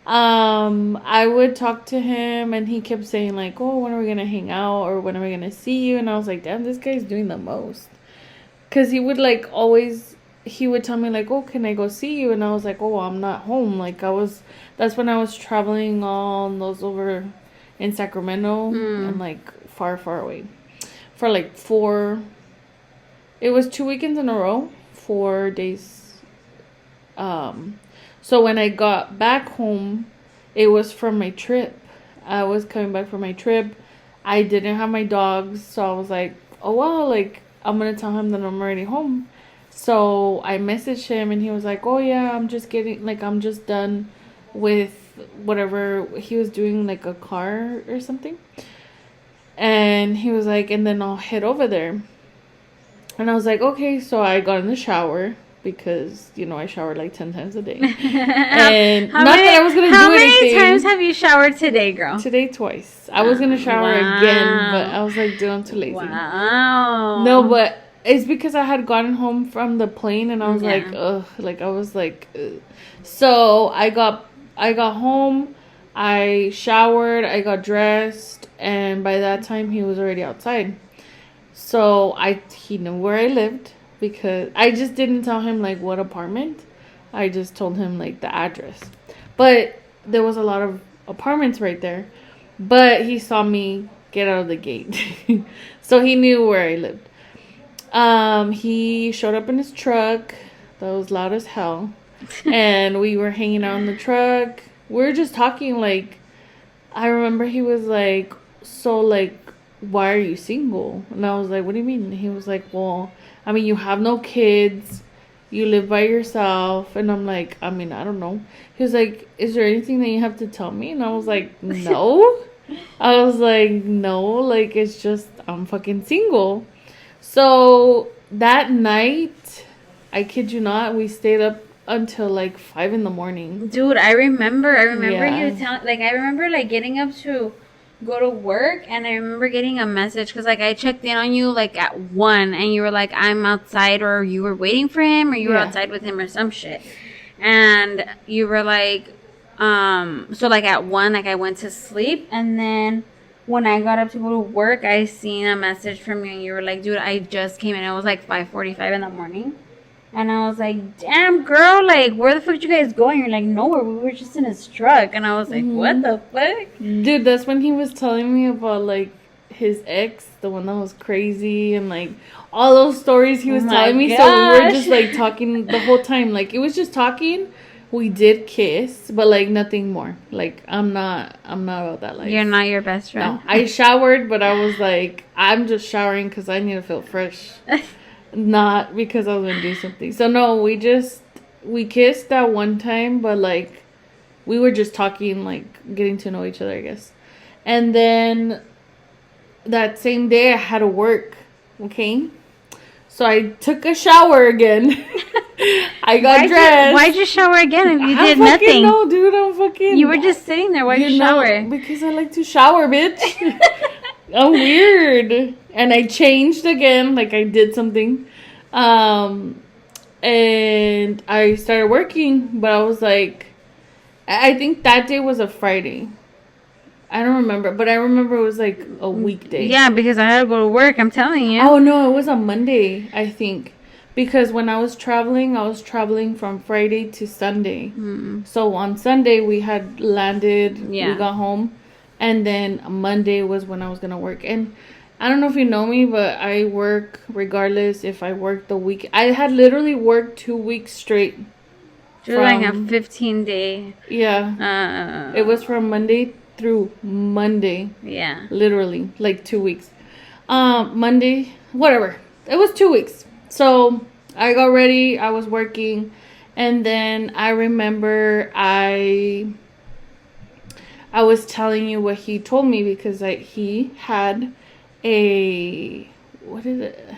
I would talk to him and he kept saying like, oh, when are we gonna hang out or when are we gonna see you? And I was like, damn, this guy's doing the most. Cause he would like always, he would tell me like, oh, can I go see you? And I was like, oh, I'm not home. Like that's when I was traveling on those over in Sacramento and like far, far away for like it was 2 weekends in a row, 4 days. So when I got back home, it was from my trip. I was coming back from my trip. I didn't have my dogs, so I was like, oh well, like I'm gonna tell him that I'm already home. So I messaged him and he was like, oh yeah, I'm just done with whatever he was doing, like a car or something. And he was like, and then I'll head over there. And I was like, okay. So I got in the shower because, I showered like 10 times a day. And that I was going to do anything. How many
times have you showered today, girl?
Today, twice. I was going to shower again, but I was like, dude, I'm too lazy.
Wow.
No, but it's because I had gotten home from the plane and I was like, ugh. Like, I was like, ugh. So I got home, I showered, I got dressed, and by that time he was already outside. So he knew where I lived because I just didn't tell him like what apartment. I just told him like the address. But there was a lot of apartments right there. But he saw me get out of the gate. So he knew where I lived. He showed up in his truck. That was loud as hell. And we were hanging out in the truck. We were just talking, like, I remember he was like, so, like, why are you single? And I was like, what do you mean? And he was like, well, I mean, you have no kids. You live by yourself. And I'm like, I mean, I don't know. He was like, is there anything that you have to tell me? And I was like, no. I was like, no, like, it's just, I'm fucking single. So that night, I kid you not, we stayed up until like 5 in the morning.
Dude, I remember
Yeah.
you telling, like, I remember, like, getting up to go to work, and I remember getting a message, because, like, I checked in on you, like, at 1, and you were like, I'm outside, or you were waiting for him, or you were outside with him, or some shit. And you were like, so, like, at 1, like, I went to sleep, and then when I got up to go to work, I seen a message from you, and you were like, dude, I just came in. It was like 5:45 in the morning. And I was like, damn, girl, like, where the fuck you guys going? You're like, nowhere. We were just in his truck. And I was like, what the fuck?
Dude, that's when he was telling me about, like, his ex, the one that was crazy, and, like, all those stories he was telling me. So we were just, like, talking the whole time. Like, it was just talking. We did kiss, but, like, nothing more. Like, I'm not about that life.
You're not your best friend.
No, I showered, but I was like, I'm just showering because I need to feel fresh. Not because I was going to do something. So, no, we kissed that one time, but, like, we were just talking, like, getting to know each other, I guess. And then that same day, I had to work, okay? So, I took a shower again. I got dressed.
Why'd you shower again if you
I
did
fucking
nothing?
No, dude, I'm fucking...
You were just sitting there. Why'd you shower?
Because I like to shower, bitch. I'm weird. And I changed again, like I did something. And I started working, but I was like, I think that day was a Friday. I don't remember, but I remember it was like a weekday.
Yeah, because I had to go to work, I'm telling you.
Oh, no, it was a Monday, I think. Because when I was traveling from Friday to Sunday.
Mm.
So on Sunday, we had landed,
Yeah.
we got home. And then Monday was when I was going to work. And I don't know if you know me, but I work regardless if I work the week. I had literally worked 2 weeks straight.
Just like a 15-day.
Yeah. It was from Monday through Monday.
Yeah.
Literally, like 2 weeks. Monday, whatever. It was 2 weeks. So I got ready. I was working. And then I remember I was telling you what he told me because he had a, what is it?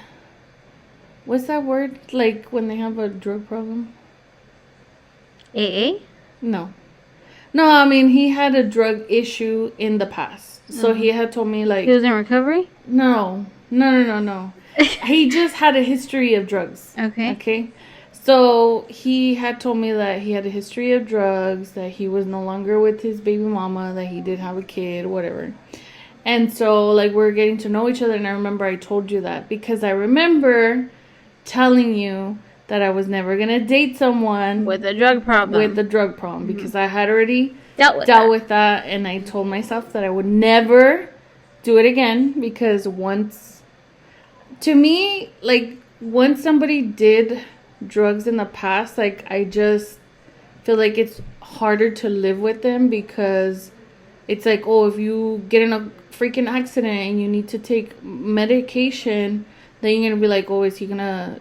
What's that word? Like when they have a drug problem?
AA?
No, I mean, he had a drug issue in the past. So he had told me, like...
He was in recovery?
No. He just had a history of drugs. Okay? So he had told me that he had a history of drugs, that he was no longer with his baby mama, that he did have a kid, whatever. And so, like, we're getting to know each other, and I remember I told you that because I remember telling you that I was never going to date someone
with a drug problem.
Because I had already
dealt
with that, and I told myself that I would never do it again because once somebody did drugs in the past, like, I just feel like it's harder to live with them because it's like, oh, if you get in a freaking accident and you need to take medication, then you're gonna be like, oh, is he gonna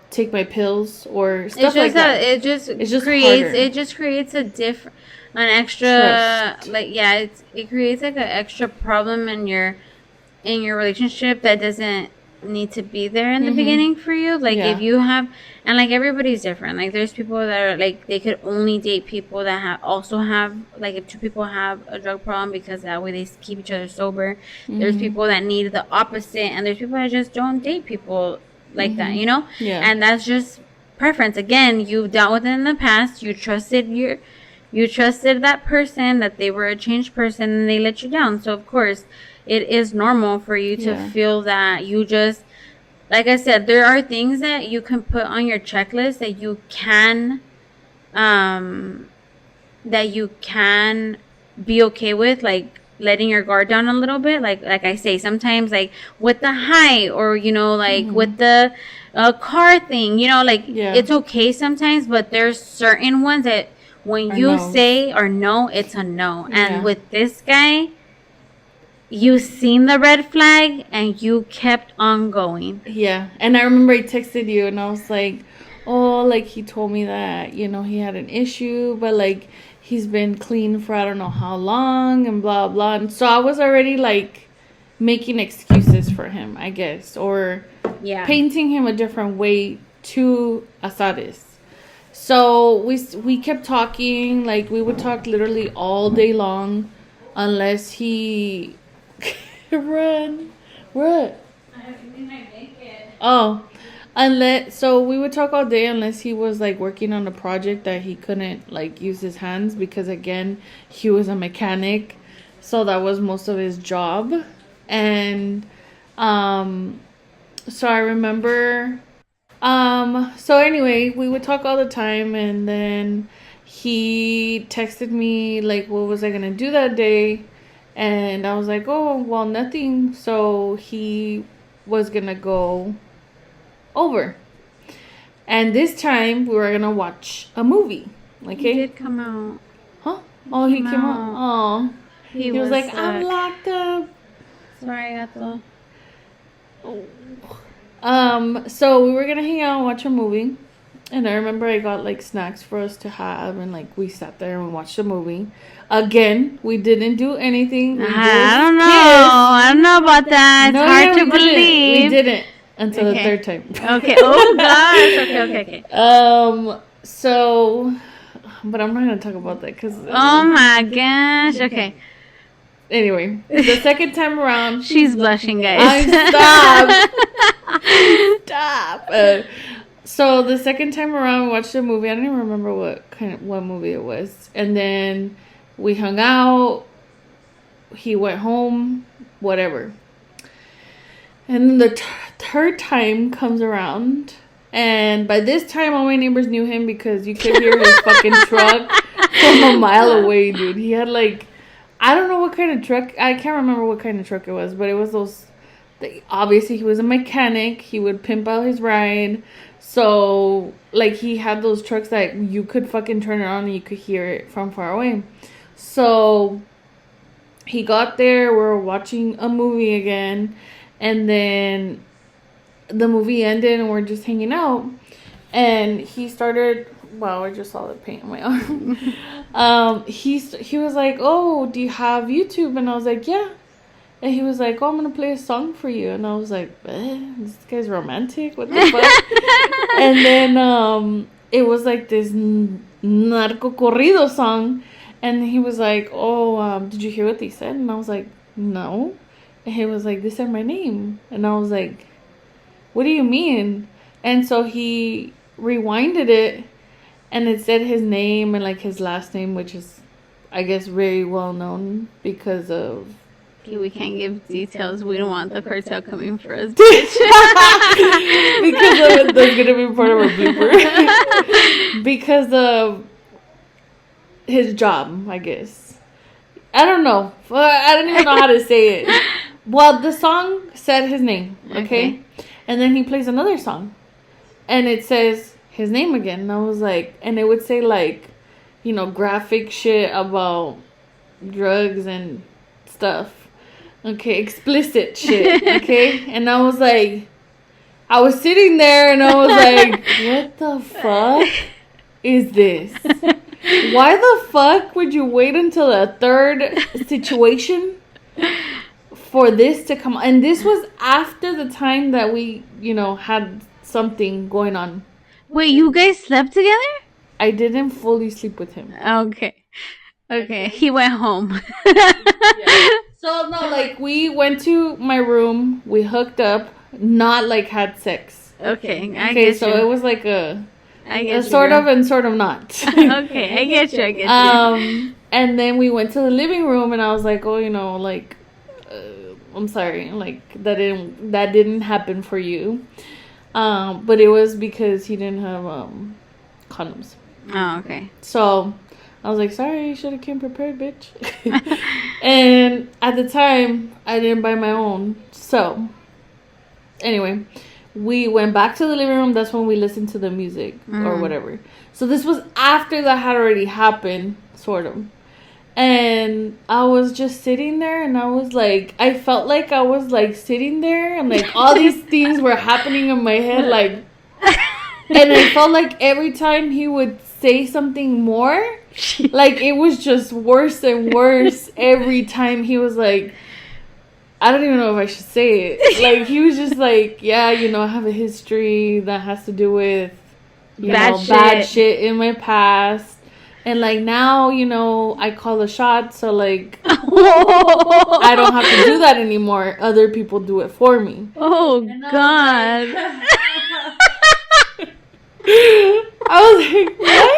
take my pills or stuff like that?
It just creates an extra
trust.
Like, yeah, it creates like an extra problem in your relationship that doesn't need to be there in the beginning for you. Like, if you have, and like, everybody's different. Like, there's people that are like, they could only date people that also have, like, if two people have a drug problem because that way they keep each other sober. There's people that need the opposite, and there's people that just don't date people like that, you know?
Yeah.
And that's just preference. Again, you've dealt with it in the past. You trusted that person, that they were a changed person, and they let you down. So of course, it is normal for you to feel that you just, like I said, there are things that you can put on your checklist that you can that you can be okay with, like letting your guard down a little bit. Like I say, sometimes like with the height, or like with the car thing, like it's okay sometimes, but there's certain ones that when you say or no, it's a no. And with this guy, you seen the red flag and you kept on going.
Yeah. And I remember I texted you and I was like, oh, like he told me that, he had an issue, but like he's been clean for I don't know how long and blah, blah. And so I was already like making excuses for him, I guess, or painting him a different way to Asares. So we kept talking, like we would talk literally all day long unless he... Run. What? Oh. So we would talk all day unless he was like working on a project that he couldn't like use his hands, because again, he was a mechanic, so that was most of his job. And so I remember so anyway, we would talk all the time, and then he texted me like what was I gonna do that day, and I was like, oh well, nothing. So he was gonna go over, and this time we were gonna watch a movie. Okay,
he did come out.
Huh? Oh, he came out. Oh, he was like, sick. I'm locked up.
Sorry, I got the...
So we were gonna hang out and watch a movie, and I remember I got like snacks for us to have, and like we sat there and we watched the movie. Again, we didn't do anything.
I don't know about that. It's hard to believe.
We didn't until the third time.
Okay. Oh gosh. Okay.
So, but I'm not gonna talk about that because.
Oh my gosh. Okay.
Anyway, the second time around,
she's blushing, guys.
Stop. So the second time around, we watched the movie. I don't even remember what movie it was. And then we hung out. He went home. Whatever. And the third time comes around, and by this time, all my neighbors knew him because you could hear his fucking truck from a mile away, dude. He had like, I don't know what kind of truck. I can't remember what kind of truck it was, but it was those. Obviously, he was a mechanic. He would pimp out his ride. So, like, he had those trucks that you could fucking turn it on and you could hear it from far away. So, he got there. We were watching a movie again. And then the movie ended and we're just hanging out. And he started... Wow, I just saw the paint on my arm. He was like, oh, do you have YouTube? And I was like, yeah. And he was like, oh, I'm going to play a song for you. And I was like, this guy's romantic? What the fuck? And then it was like this narco corrido song. And he was like, oh, did you hear what they said? And I was like, no. And he was like, they said my name. And I was like, what do you mean? And so he rewinded it. And it said his name and like his last name, which is, I guess, very well known because of...
We can't give details. We don't want the cartel coming for us.
Because of that's gonna be part of our blooper. Because of his job, I guess. I don't know. I don't even know how to say it. Well, the song said his name, okay? And then he plays another song, and it says his name again. And I was like, and it would say like, graphic shit about drugs and stuff. Okay, explicit shit, okay? And I was like, I was sitting there and I was like, what the fuck is this? Why the fuck would you wait until a third situation for this to come? And this was after the time that we, had something going on.
Wait, you guys slept together?
I didn't fully sleep with him.
Okay, he went home.
Yeah. So, no, like, we went to my room, we hooked up, not, like, had sex.
Okay, I
get
so
you. It was, like, a sort of and sort of not.
Okay, I get you.
And then we went to the living room, and I was like, oh, I'm sorry, like, that didn't happen for you. But it was because he didn't have, condoms.
Oh, okay.
So... I was like, sorry, you should have came prepared, bitch. And at the time, I didn't buy my own. So, anyway, we went back to the living room. That's when we listened to the music or whatever. So this was after that had already happened, sort of. And I was just sitting there, and I was like, I felt like I was like sitting there, and like all these things were happening in my head, like, and I felt like every time he would say something more, like it was just worse and worse every time he was like, I don't even know if I should say it. Like, he was just like, yeah, you know, I have a history that has to do with, bad shit in my past. And, like, now, you know, I call the shots, so, like, I don't have to do that anymore. Other people do it for me.
Oh, God.
I was like, what?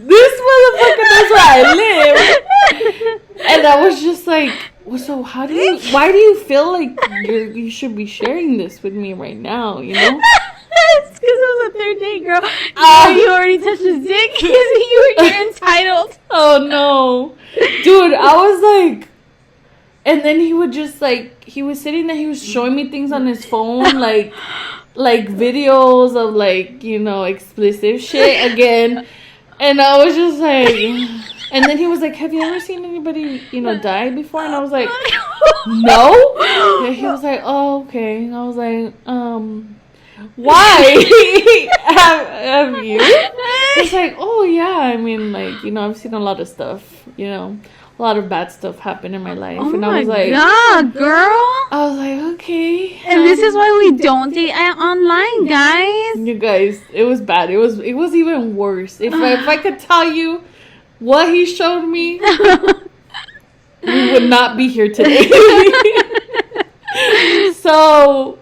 This motherfucker knows where I live. And I was just like, well, so why do you feel like you should be sharing this with me right now, you know?
It's because it was a third date, girl. You already touched his dick. You're entitled.
Oh, no. Dude, I was like... And then he would just, like... He was sitting there, he was showing me things on his phone, like videos of, like, you know, explicit shit again. And I was just like... And then he was like, have you ever seen anybody, you know, die before? And I was like, no. And he was like, oh, okay. And I was like, why? have you? He's like, oh, yeah. I mean, like, you know, I've seen a lot of stuff, you know. A lot of bad stuff happen in my life.
Oh,
and
my
I was like,
God, girl.
I was like, okay.
And this is why we don't date online, guys.
You guys, it was bad. It was even worse. If I could tell you what he showed me, we would not be here today. So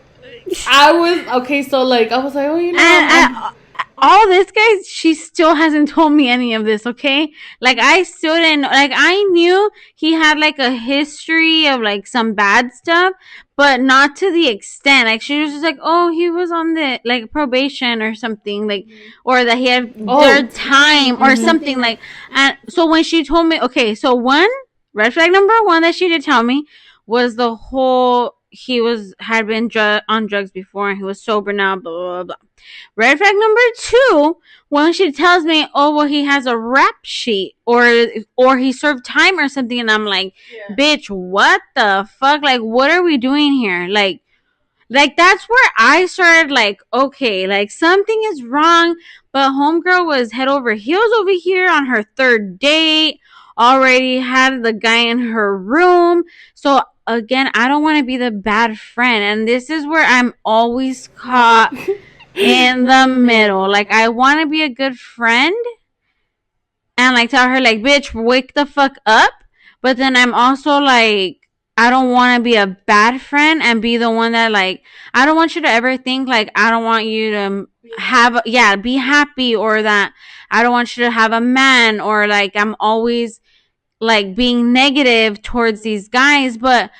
I was okay. So like I was like, oh, you know,
all this, guys, she still hasn't told me any of this, okay? Like, I still didn't, like, I knew he had, like, a history of, like, some bad stuff, but not to the extent. Like, she was just like, oh, he was on the, like, probation or something, like, or that he had third time or something, like, and so when she told me, okay, so red flag number one that she did tell me was the whole, had been on drugs before and he was sober now, blah, blah, blah. Red flag number two, when she tells me, oh, well, he has a rap sheet or he served time or something, and I'm like, bitch, what the fuck? Like, what are we doing here? Like that's where I started, like, okay, like, something is wrong, but homegirl was head over heels over here on her third date, already had the guy in her room, so again, I don't want to be the bad friend, and this is where I'm always caught in the middle. Like, I want to be a good friend and, like, tell her, like, bitch, wake the fuck up. But then I'm also, like, I don't want to be a bad friend and be the one that, like, I don't want you to ever think, like, I don't want you to be happy, or that I don't want you to have a man, or, like, I'm always, like, being negative towards these guys. But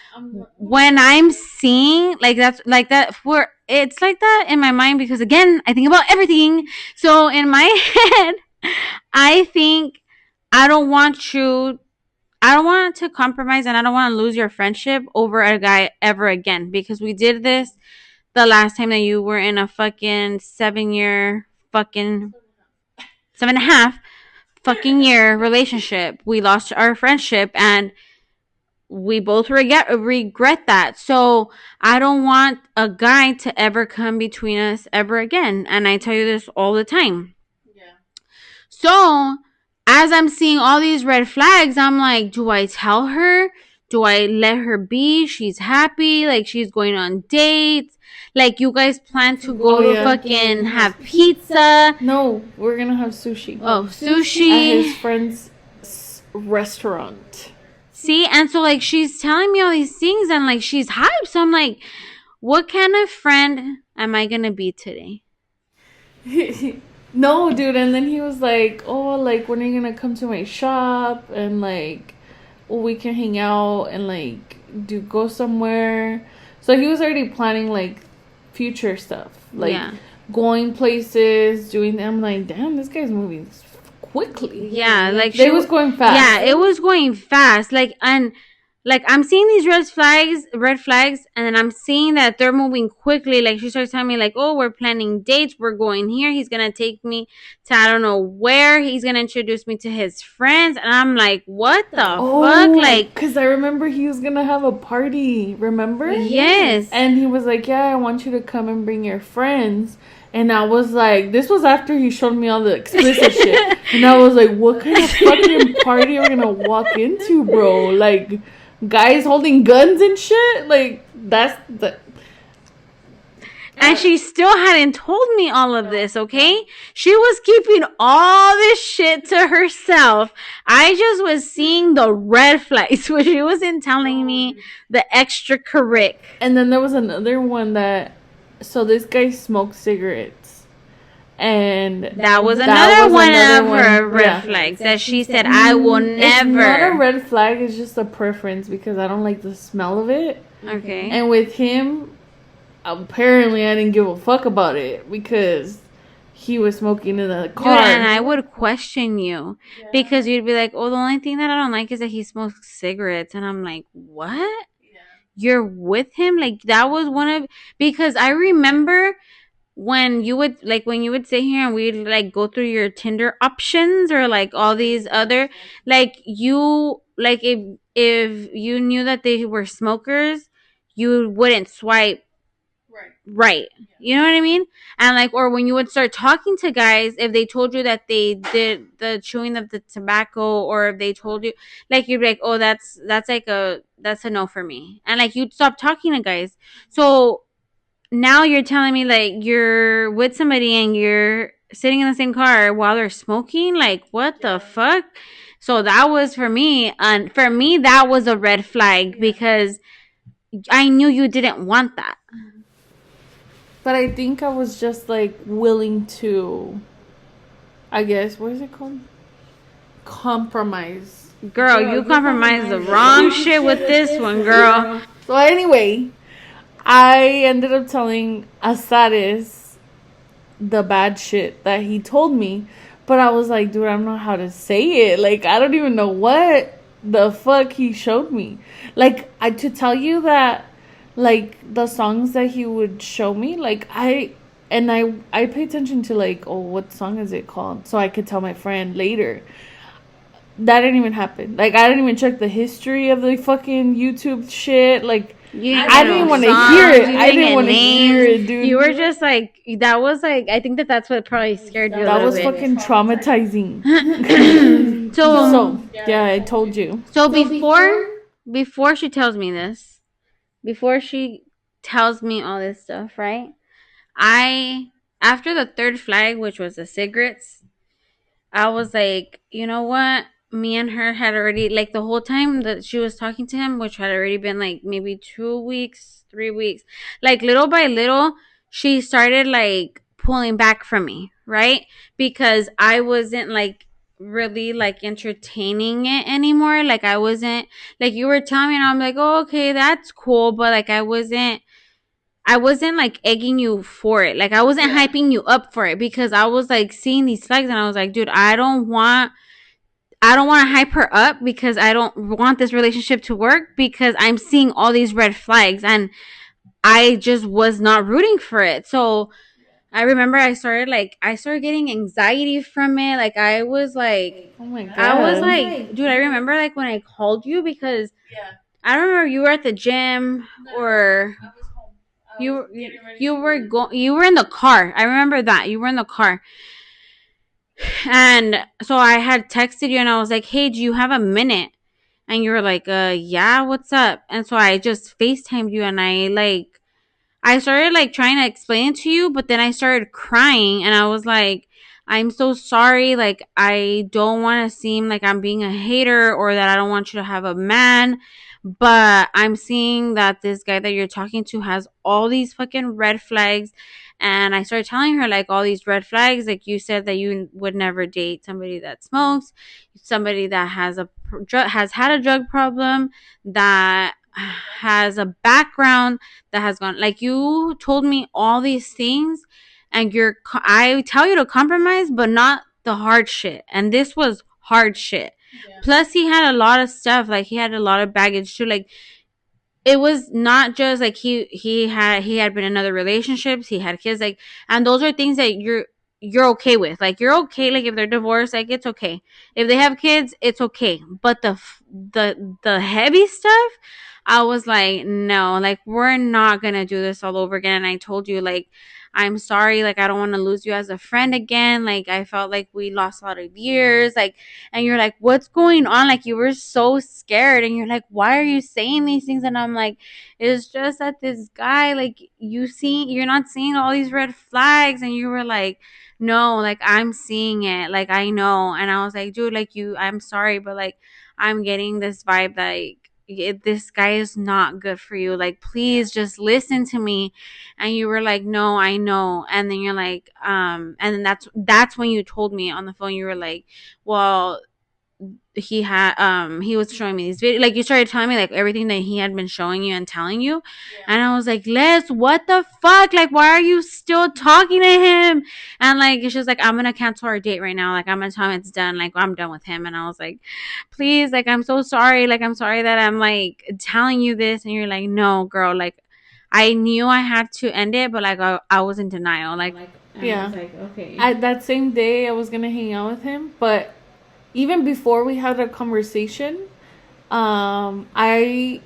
when I'm seeing, like, that's like that for, it's like that in my mind, because again, I think about everything. So in my head, I think I don't want to compromise, and I don't want to lose your friendship over a guy ever again, because we did this the last time that you were in a fucking 7-year fucking 7.5 fucking year relationship. We lost our friendship, and we both regret that. So I don't want a guy to ever come between us ever again. And I tell you this all the time. Yeah. So as I'm seeing all these red flags, I'm like, do I tell her? Do I let her be? She's happy. Like, she's going on dates. Like, you guys plan to go to fucking have pizza.
No, we're going to have sushi.
Oh, sushi.
At his friend's restaurant.
See, and so, like, she's telling me all these things, and, like, she's hyped. So I'm like, what kind of friend am I gonna be today?
No, dude. And then he was like, oh, like, when are you gonna come to my shop? And, like, we can hang out and, like, go somewhere. So he was already planning, like, future stuff. Like, going places, doing... I'm like, damn, this guy's moving quickly.
Yeah, like
They was going fast.
Yeah, it was going fast. Like, and like I'm seeing these red flags, and then I'm seeing that they're moving quickly. Like she starts telling me, like, oh, we're planning dates, we're going here, he's gonna take me to I don't know where, he's gonna introduce me to his friends, and I'm like, what the fuck? Like,
because I remember he was gonna have a party. Remember?
yes.
And he was like, "Yeah, I want you to come and bring your friends." And I was like, this was after he showed me all the explicit shit. And I was like, what kind of fucking party are we gonna walk into, bro? Like, guys holding guns and shit? Like, that's the.
And she still hadn't told me all of this, okay? She was keeping all this shit to herself. I just was seeing the red flags, but she wasn't telling me the extracurricular.
And then there was another one that. So this guy smoked cigarettes. And
that was another one of her red flags that she said, I will never.
It's not a red flag, it's just a preference because I don't like the smell of it.
Okay.
And with him, apparently I didn't give a fuck about it because he was smoking in the car.
Dude, and I would question you because you'd be like, oh, the only thing that I don't like is that he smokes cigarettes. And I'm like, what? You're with him? Like, that was one of, because I remember when you would sit here and we'd like go through your Tinder options or like all these other, like you, like if you knew that they were smokers, you wouldn't swipe right. You know what I mean? And like, or when you would start talking to guys, if they told you that they did the chewing of the tobacco, or if they told you, like, you'd be like, oh, that's a no for me. And like, you'd stop talking to guys. So now you're telling me like you're with somebody and you're sitting in the same car while they're smoking? Like, what the fuck? So that was for me, and for me, that was a red flag because I knew you didn't want that.
But I think I was just like willing to, I guess, what is it called? Compromise.
Girl, you compromised the wrong shit with this one, girl.
So anyway, I ended up telling Asares the bad shit that he told me. But I was like, dude, I don't know how to say it. Like, I don't even know what the fuck he showed me. Like, to tell you that, like, the songs that he would show me, like, I pay attention to, like, oh, what song is it called? So I could tell my friend later. That didn't even happen. Like, I didn't even check the history of the fucking YouTube shit. Like, I didn't want to hear it. I didn't want to hear it, dude.
You were just like, that was like, I think that's what probably scared you.
That was fucking traumatizing. So yeah, I told you.
So before she tells me this, before she tells me all this stuff, right? After the third flag, which was the cigarettes, I was like, you know what? Me and her had already, like, the whole time that she was talking to him, which had already been like maybe 2 weeks, 3 weeks, like little by little, she started like pulling back from me, right? Because I wasn't like really like entertaining it anymore. Like, I wasn't, like, you were telling me and I'm like, oh, okay, that's cool, but like I wasn't like egging you for it. Like, I wasn't hyping you up for it because I was like seeing these flags and I was like, dude, I don't want to hype her up because I don't want this relationship to work because I'm seeing all these red flags and I just was not rooting for it. So I remember I started getting anxiety from it. Like, I was like,
oh my God.
I was like, dude, I remember like when I called you because I don't remember, you were at the gym or you were in the car. I remember that you were in the car. And so I had texted you and I was like, hey, do you have a minute? And you were like, yeah, what's up? And so I just FaceTimed you and I started like trying to explain it to you, but then I started crying and I was like, I'm so sorry. Like, I don't want to seem like I'm being a hater or that I don't want you to have a man, but I'm seeing that this guy that you're talking to has all these fucking red flags. And I started telling her like all these red flags. Like, you said that you would never date somebody that smokes, somebody that has had a drug problem, that has a background, that has gone, like, you told me all these things and I tell you to compromise, but not the hard shit. And this was hard shit. Yeah. Plus, he had a lot of stuff. Like, he had a lot of baggage too. Like, it was not just like he had been in other relationships, he had kids, like, and those are things that you're okay with. Like, you're okay, like, if they're divorced, like, it's okay. If they have kids, it's okay. But the heavy stuff, I was like, no, like, we're not gonna do this all over again. And I told you, like, I'm sorry, like, I don't want to lose you as a friend again. Like, I felt like we lost a lot of years, like, and you're like, what's going on? Like, you were so scared, and you're like, why are you saying these things? And I'm like, it's just that this guy, like, you're not seeing all these red flags. And you were like, no, like, I'm seeing it, like, I know. And I was like, dude, like, I'm sorry, but, like, I'm getting this vibe that, like, this guy is not good for you. Like, please just listen to me. And you were like, no, I know. And then you're like, and then that's when you told me on the phone, you were like, well, he was showing me these videos. Like, you started telling me, like, everything that he had been showing you and telling you. Yeah. And I was like, Les, what the fuck? Like, why are you still talking to him? And, like, it's just like, I'm gonna cancel our date right now. Like, I'm gonna tell him it's done. Like, I'm done with him. And I was like, please, like, I'm so sorry. Like, I'm sorry that I'm, like, telling you this. And you're like, no, girl, like, I knew I had to end it, but, like, I was in denial. Like,
yeah. I was like, okay. That same day, I was gonna hang out with him, but even before we had a conversation, I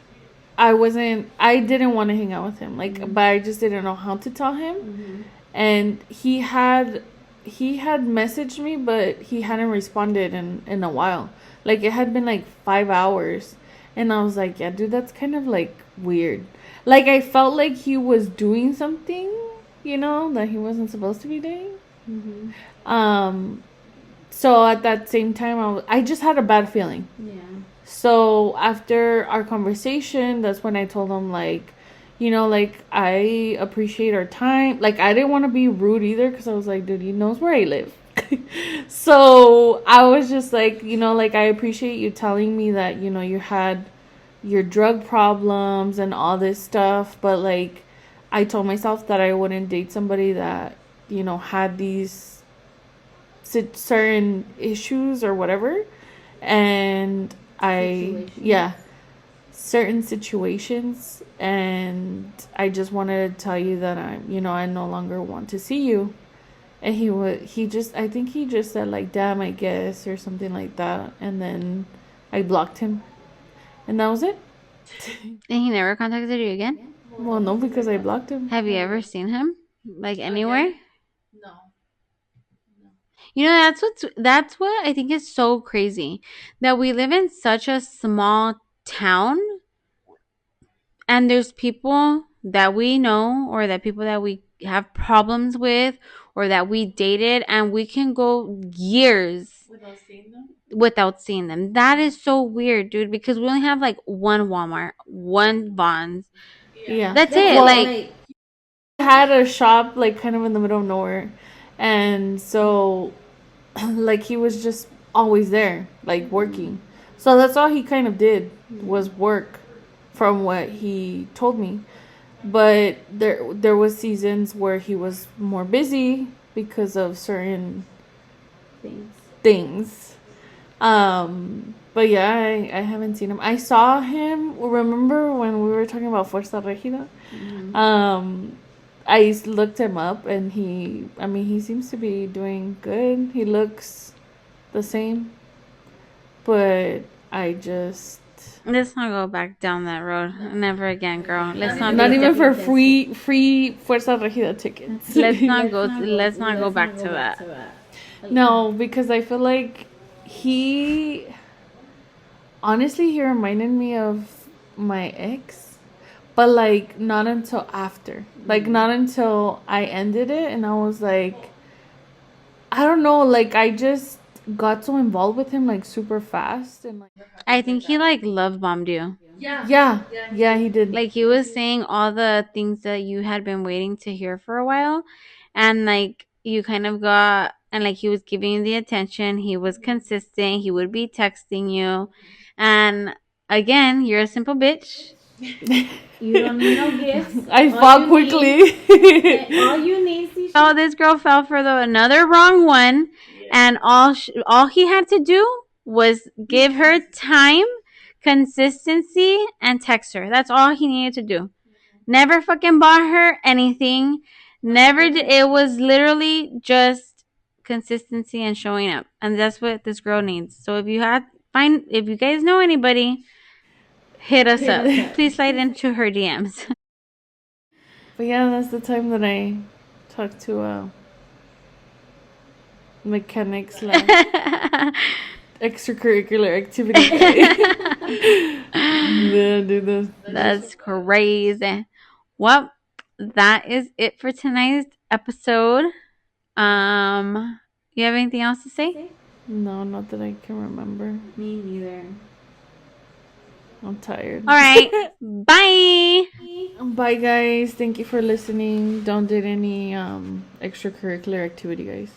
didn't want to hang out with him, like, mm-hmm. But I just didn't know how to tell him, mm-hmm. And he had messaged me, but he hadn't responded in a while. Like, it had been like 5 hours, and I was like, yeah, dude, that's kind of like weird. Like, I felt like he was doing something, that he wasn't supposed to be doing. Mm-hmm. So at that same time, I just had a bad feeling. Yeah. So after our conversation, that's when I told him, like, like, I appreciate our time. Like, I didn't want to be rude either, because I was like, dude, he knows where I live. So I was just like, like, I appreciate you telling me that, you had your drug problems and all this stuff. But, like, I told myself that I wouldn't date somebody that, had these certain issues or whatever. And certain situations. And I just wanted to tell you that I no longer want to see you. And I think he just said, like, damn, I guess, or something like that. And then I blocked him, and that was it.
And he never contacted you again?
Well, no, because I blocked him.
Have you ever seen him, like, anywhere?
Again? No.
That's what I think is so crazy, that we live in such a small town, and there's people that we know, or that people that we have problems with, or that we dated, and we can go years without seeing them. That is so weird, dude, because we only have, like, one Walmart, one Bonds.
Yeah.
That's it. Well, like,
I had a shop, like, kind of in the middle of nowhere. And so, like, he was just always there, like, working. So that's all he kind of did, was work, from what he told me. But there was seasons where he was more busy because of certain things. But yeah, I haven't seen him. I saw him, remember when we were talking about Fuerza Regida? Mm-hmm. I looked him up, and he seems to be doing good. He looks the same. But I just...
Let's not go back down that road. Never again, girl. Let's not
even for free Fuerza Regida tickets.
Let's not go back to that.
No, because I feel like honestly, he reminded me of my ex, but, like, not until after. Like, not until I ended it, and I was like, I don't know, like, I just got so involved with him, like, super fast. And, like,
I think he, like, love bombed you.
Yeah, he did.
Like, he was saying all the things that you had been waiting to hear for a while, and, like, you kind of got, and, like, he was giving you the attention. He was consistent. He would be texting you, and again, you're a simple bitch. You don't need no gifts.
I fought quickly.
All you need. Oh, this girl fell for another wrong one. And all he had to do was give her time, consistency, and text her. That's all he needed to do. Never fucking bought her anything. Never did. It was literally just consistency and showing up, and that's what this girl needs. So if you guys know anybody, hit us up. Please slide into her DMs.
But yeah, that's the time that I talked to mechanics extracurricular activity guy. Yeah, dude,
that's crazy. Well, that is it for tonight's episode. You have anything else to say?
No, not that I can remember.
Me neither.
I'm tired.
All right. Bye.
Bye, guys. Thank you for listening. Don't do any extracurricular activity, guys.